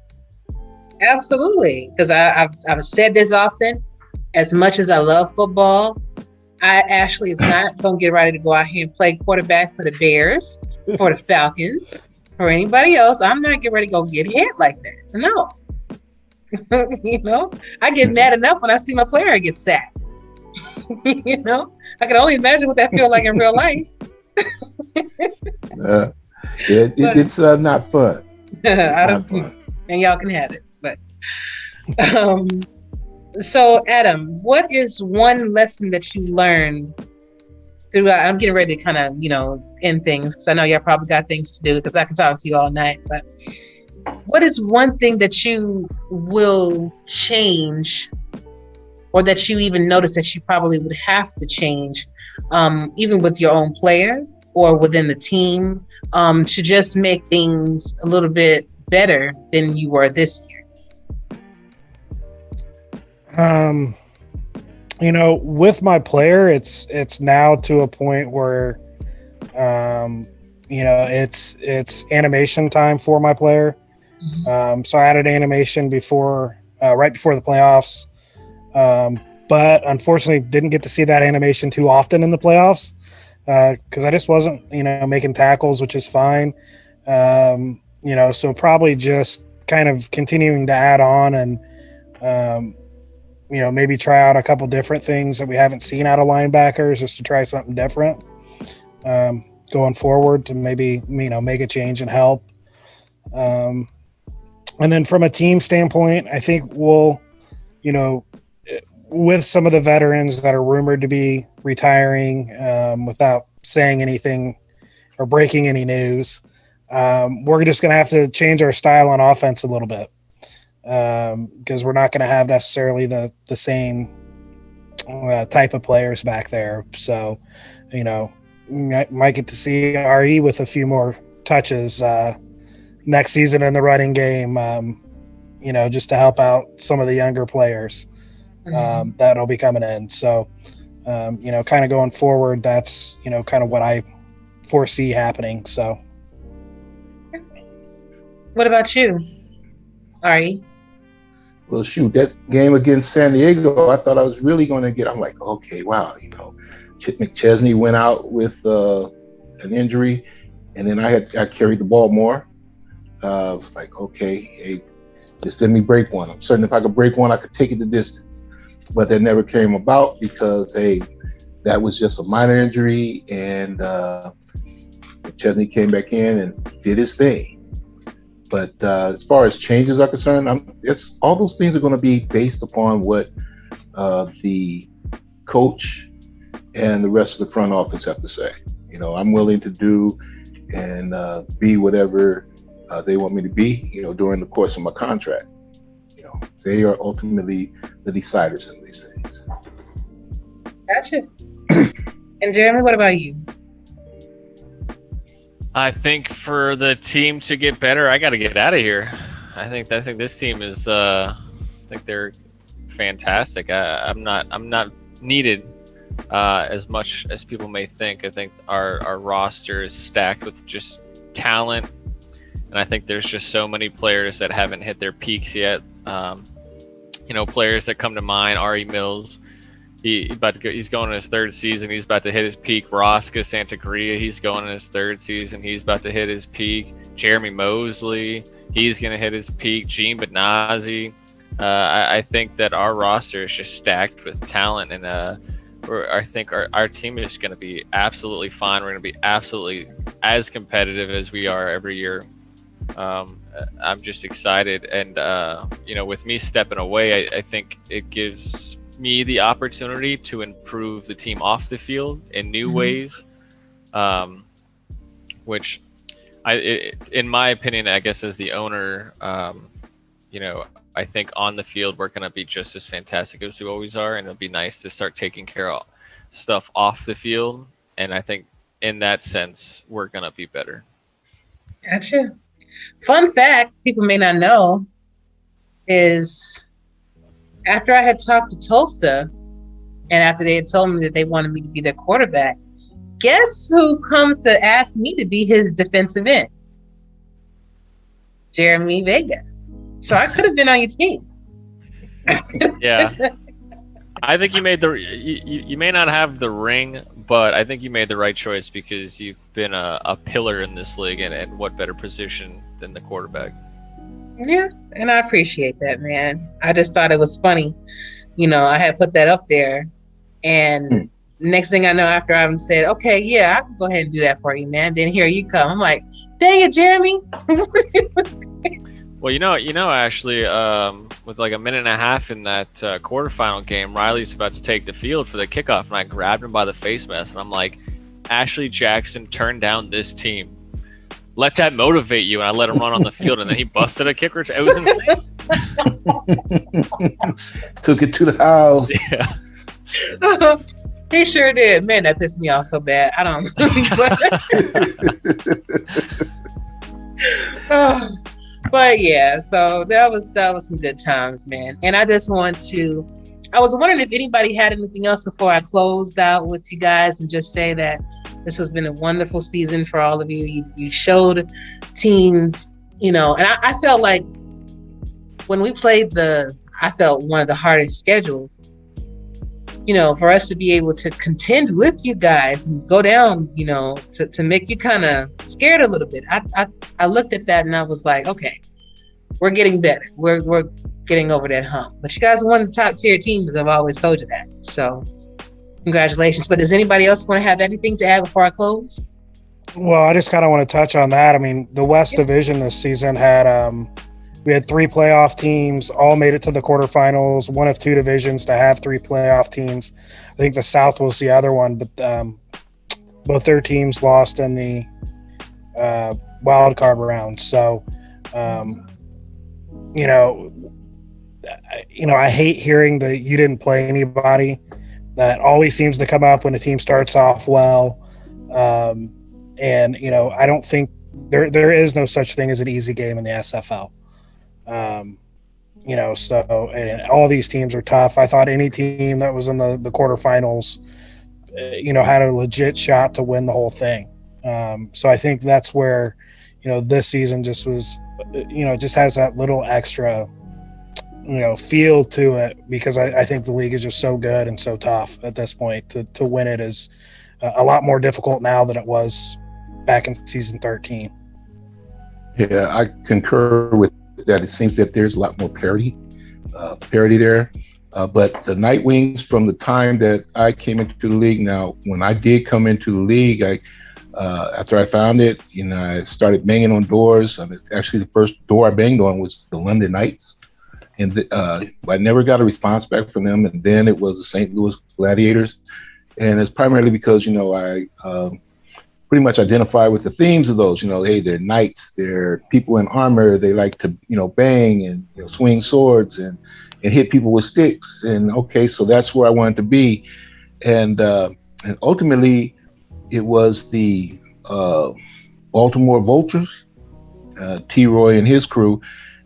Absolutely, because I've said this often. As much as I love football, I actually is not gonna get ready to go out here and play quarterback for the Bears, for the Falcons, or anybody else. I'm not getting ready to go get hit like that. No. I get mad enough when I see my player get sacked. I can only imagine what that feels like in real life. It's not fun. And y'all can have it. But so Adam, what is one lesson that you learned throughout? I'm getting ready to kind of end things because I know y'all probably got things to do because I can talk to you all night. But What is one thing that you will change, or that you even notice that you probably would have to change, even with your own player or within the team, to just make things a little bit better than you were this year? With my player, it's now to a point where, it's animation time for my player. So I added animation right before the playoffs. But unfortunately didn't get to see that animation too often in the playoffs, because I just wasn't, making tackles, which is fine. So probably just kind of continuing to add on and, maybe try out a couple different things that we haven't seen out of linebackers, just to try something different going forward, to maybe, make a change and help. And then from a team standpoint, I think we'll, with some of the veterans that are rumored to be retiring, without saying anything or breaking any news, we're just going to have to change our style on offense a little bit, because we're not going to have necessarily the same type of players back there. So, might get to see R.E. with a few more touches next season in the running game, just to help out some of the younger players that'll be coming in. So, kind of going forward, that's, kind of what I foresee happening. So. What about you, R.E.? Well, shoot, that game against San Diego, I thought I was really going to get. I'm like, okay, wow, McChesney went out with an injury, and then I carried the ball more. I was like, okay, hey, just let me break one. I'm certain if I could break one, I could take it the distance. But that never came about because, hey, that was just a minor injury, and McChesney came back in and did his thing. But as far as changes are concerned, all those things are going to be based upon what the coach and the rest of the front office have to say. I'm willing to do and be whatever they want me to be, during the course of my contract. They are ultimately the deciders in these things. Gotcha. And Jeremy, what about you? I think for the team to get better, I got to get out of here. I think this team is. I think they're fantastic. I'm not needed as much as people may think. I think our roster is stacked with just talent, and I think there's just so many players that haven't hit their peaks yet. Players that come to mind: R.E.Mills. He's going in his third season. He's about to hit his peak. Rosca Santagria, he's going in his third season. He's about to hit his peak. Jeremy Mosley, he's going to hit his peak. Jean B. I think that our roster is just stacked with talent, and I think our team is going to be absolutely fine. We're going to be absolutely as competitive as we are every year. I'm just excited, and with me stepping away, I think it gives me the opportunity to improve the team off the field in new ways, which in my opinion, I guess as the owner, I think on the field we're going to be just as fantastic as we always are, and it'll be nice to start taking care of stuff off the field, and I think in that sense we're going to be better. Gotcha. Fun fact people may not know is, after I had talked to Tulsa, and after they had told me that they wanted me to be their quarterback, guess who comes to ask me to be his defensive end? Jeremy Vega. So I could have been on your team. Yeah. I think you made you may not have the ring, but I think you made the right choice, because you've been a pillar in this league, and what better position than the quarterback? Yeah, and I appreciate that, man. I just thought it was funny. I had put that up there, and next thing I know, after I said, okay, yeah, I can go ahead and do that for you, man. Then here you come. I'm like, dang it, Jeremy. Well, Ashley, with like a minute and a half in that quarterfinal game, Riley's about to take the field for the kickoff, and I grabbed him by the face mask, and I'm like, Ashley Jackson turned down this team. let that motivate you. And I let him run on the field, and then he busted a kick return. It was insane. Took it to the house. Yeah. He sure did. Man, that pissed me off so bad. I don't. But yeah, so that was some good times, man. And I just I was wondering if anybody had anything else before I closed out with you guys, and just say that this has been a wonderful season for all of you. You showed teams, and I felt like when we played I felt one of the hardest schedules. For us to be able to contend with you guys and go down, to make you kind of scared a little bit. I looked at that and I was like, okay, we're getting better. We're getting over that hump. But you guys are one of the top tier teams. I've always told you that. So congratulations. But does anybody else want to have anything to add before I close? Well, I just kind of want to touch on that. I mean, the West Division this season we had 3 playoff teams, all made it to the quarterfinals, one of 2 divisions to have 3 playoff teams. I think the South was the other one, but both their teams lost in the wild card round. So, I hate hearing that you didn't play anybody. That always seems to come up when a team starts off well. I don't think there is no such thing as an easy game in the SFL. And all these teams are tough. I thought any team that was in the quarterfinals, had a legit shot to win the whole thing. So I think that's where, this season just was, just has that little extra, feel to it, because I think the league is just so good and so tough at this point. To win it is a lot more difficult now than it was back in season 13. Yeah, I concur with that. It seems that there's a lot more parity there. But the Nightwings, from the time that I came into the league, now when I did come into the league, after I found it, I started banging on doors. Actually, the first door I banged on was the London Knights, and I never got a response back from them. And then it was the St. Louis Gladiators, and it's primarily because I pretty much identify with the themes of those. Hey, they're knights, they're people in armor, they like to bang and swing swords and hit people with sticks. And okay, so that's where I wanted to be. And ultimately it was the Baltimore Vultures, T-Roy and his crew,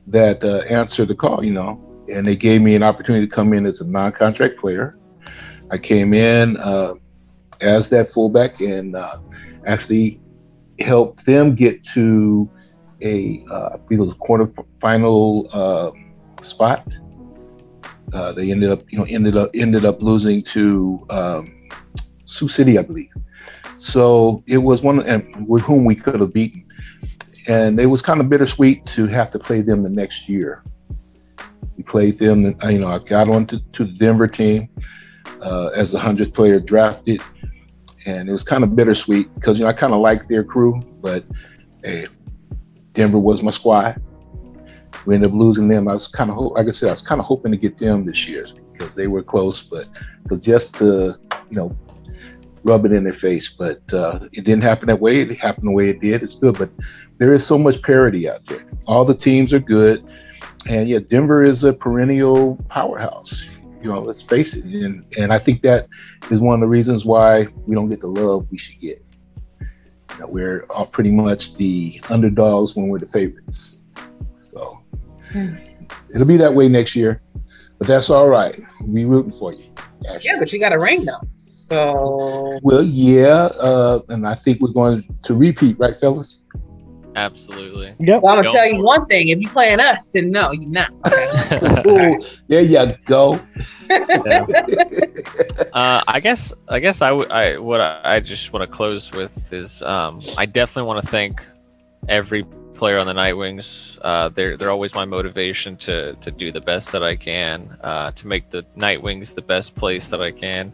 that answered the call, and they gave me an opportunity to come in as a non-contract player. I came in as that fullback and actually helped them get to I believe it was a quarterfinal spot. They ended up losing to Sioux City, I believe. So it was one with whom we could have beaten, and it was kind of bittersweet to have to play them the next year. We played them. I got on to the Denver team as the 100th player drafted. And it was kind of bittersweet because, I kind of liked their crew, but hey, Denver was my squad. We ended up losing them. I was kind of, like I said, I was kind of hoping to get them this year because they were close, but just to, rub it in their face. But it didn't happen that way. It happened the way it did. It's good, but there is so much parity out there. All the teams are good. And yeah, Denver is a perennial powerhouse. Let's face it. And I think that is one of the reasons why we don't get the love we should get. We're all pretty much the underdogs when we're the favorites. So it'll be that way next year, but that's all right. We'll be rooting for you, Ashley. Yeah, but you got a ring though. So. Well, yeah. And I think we're going to repeat, right, fellas? Absolutely. Yep. Well, I'm gonna tell you one thing: if you're playing us, then no, you're not. Okay. Ooh, there you go. I guess I just want to close with is I definitely want to thank every player on the Nightwings. They're always my motivation to do the best that I can, to make the Nightwings the best place that I can.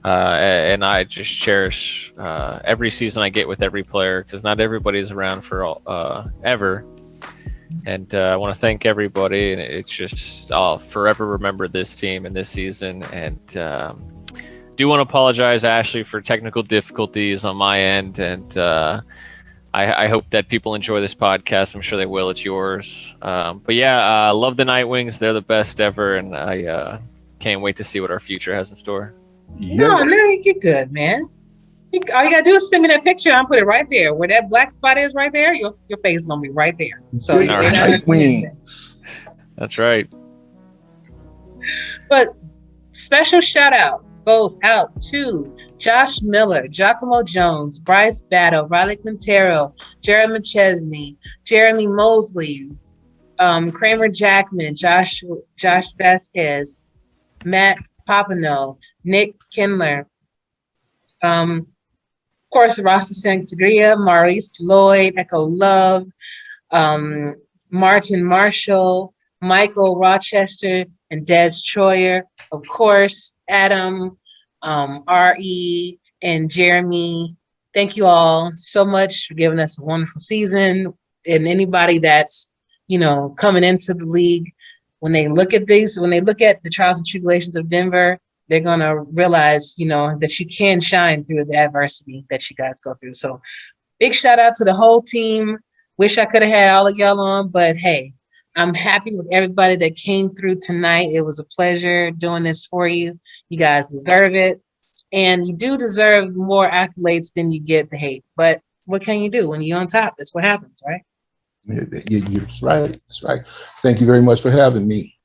And I just cherish every season I get with every player, because not everybody's around for ever. And I want to thank everybody, and it's just I'll forever remember this team and this season. And do want to apologize, Ashley, for technical difficulties on my end, and I hope that people enjoy this podcast. I'm sure they will. It's yours. But yeah, love the Nightwings. They're the best ever, and I can't wait to see what our future has in store. No, you're good, man. All you gotta do is send me that picture. I'll put it right there where that black spot is. Right there, your face is gonna be right there. So Great they're not missing anything. That's right. But special shout out goes out to Josh Miller, Giacomo Jones, Bryce Battle, Riley Quintero, Jared McChesney, Jeremy Mosley, Kramer Jackman, Josh Vasquez, Matt Papano, Nick Kindler, of course, Rosca Santagria, Maurice Lloyd, Echo Love, Martin Marshall, Michael Rochester, and Des Troyer. Of course, Adam, R.E., and Jeremy. Thank you all so much for giving us a wonderful season. And anybody that's, coming into the league, when they look at the trials and tribulations of Denver, they're going to realize, that you can shine through the adversity that you guys go through. So big shout out to the whole team. Wish I could have had all of y'all on, but hey, I'm happy with everybody that came through tonight. It was a pleasure doing this for you. You guys deserve it. And you do deserve more accolades than you get the hate. But what can you do when you're on top? That's what happens, right? That's right. That's right. Thank you very much for having me.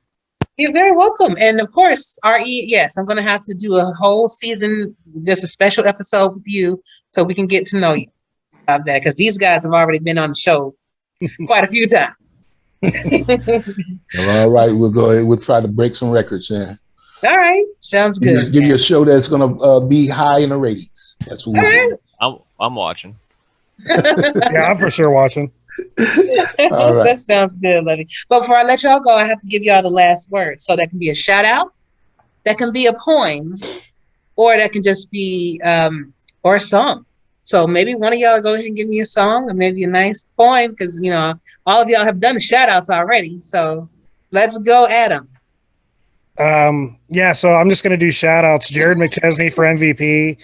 You're very welcome. And of course, R.E., yes, I'm going to have to do a whole season, just a special episode with you so we can get to know you about that, because these guys have already been on the show quite a few times. Well, all right, we'll go ahead. We'll try to break some records, man. All right, sounds good. Give you a show that's going to be high in the ratings. That's what we're doing. I'm watching. Yeah, I'm for sure watching. All right. That sounds good, Levy. But before I let y'all go, I have to give y'all the last word. So that can be a shout out, that can be a poem, or that can just be or a song. So maybe one of y'all go ahead and give me a song, or maybe a nice poem, because all of y'all have done the shout outs already. So let's go, Adam. Yeah, so I'm just gonna do shout outs. Jared McChesney for MVP,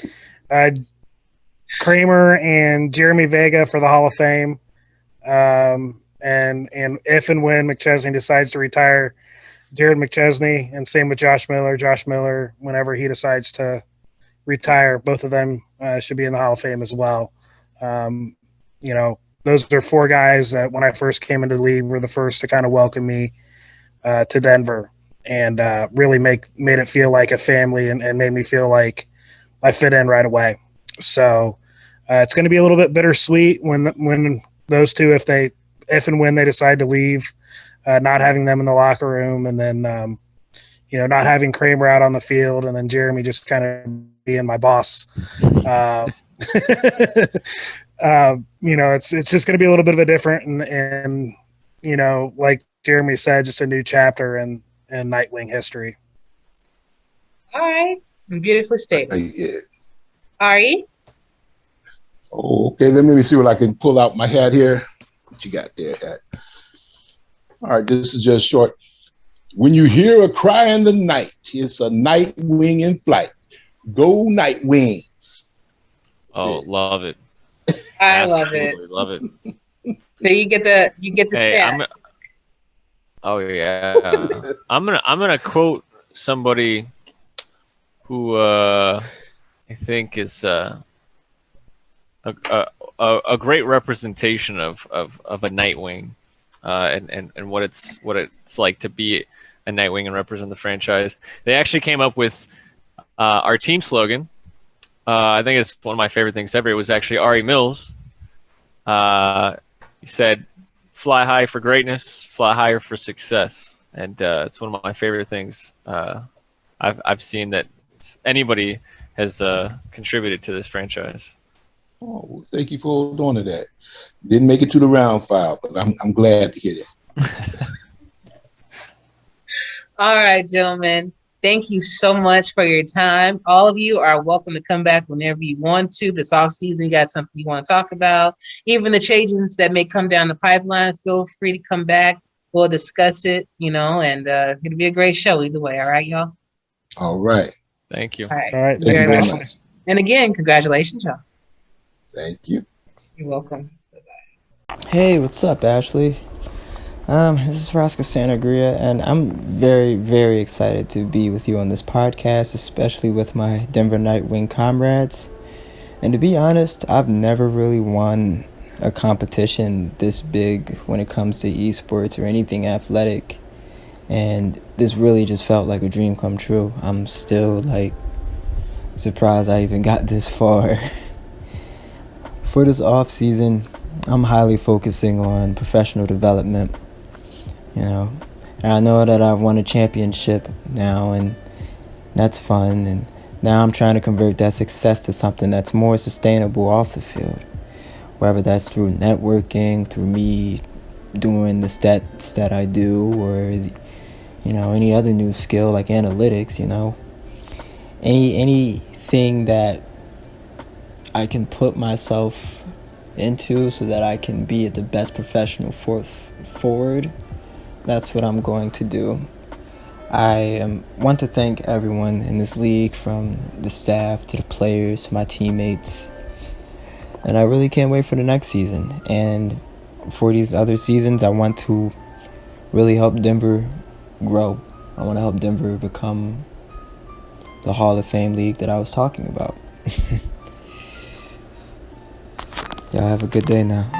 Kramer and Jeremy Vega for the Hall of Fame. And if and when McChesney decides to retire, Jared McChesney, and same with Josh Miller, whenever he decides to retire, both of them should be in the Hall of Fame as well. Those are four guys that when I first came into the league were the first to kind of welcome me to Denver, and really made it feel like a family, and made me feel like I fit in right away. So it's going to be a little bit bittersweet when those two, if and when they decide to leave, not having them in the locker room, and then not having Kramer out on the field, and then Jeremy just kind of being my boss. It's just going to be a little bit of a different, and like Jeremy said, just a new chapter in Nightwing history. All right, beautifully stated. Yeah. Ari? Oh, okay. Let me see what I can pull out my hat here. What you got there, hat? All right, this is just short. When you hear a cry in the night, it's a Nightwing in flight. Go Nightwings. Oh, love it. I love it. Love it. So you get the stats. Oh yeah. I'm gonna quote somebody who I think is a great representation of a Nightwing, and what it's like to be a Nightwing and represent the franchise. They actually came up with our team slogan. I think it's one of my favorite things ever. It was actually R.E.Mills. He said, "Fly high for greatness, fly higher for success," and it's one of my favorite things I've seen that anybody has contributed to this franchise. Oh, well, thank you for holding on to that. Didn't make it to the round file, but I'm glad to hear that. All right, gentlemen. Thank you so much for your time. All of you are welcome to come back whenever you want to. This off season, you got something you want to talk about. Even the changes that may come down the pipeline, feel free to come back. We'll discuss it, and it'll be a great show either way. All right, y'all? All right. Thank you. All right. All right. Thank you very much. And again, congratulations, y'all. Thank you. You're welcome. Hey, what's up, Ashley? This is Rosca S and I'm very, very excited to be with you on this podcast, especially with my Denver Nightwing comrades. And to be honest, I've never really won a competition this big when it comes to esports or anything athletic. And this really just felt like a dream come true. I'm still, surprised I even got this far. For this off season, I'm highly focusing on professional development, and I know that I've won a championship now, and that's fun, and now I'm trying to convert that success to something that's more sustainable off the field, whether that's through networking, through me doing the stats that I do, or any other new skill like analytics, anything that I can put myself into so that I can be at the best professional forward. That's what I'm going to do. I want to thank everyone in this league, from the staff to the players to my teammates, and I really can't wait for the next season. And for these other seasons, I want to really help Denver grow. I want to help Denver become the Hall of Fame league that I was talking about. Y'all have a good day now.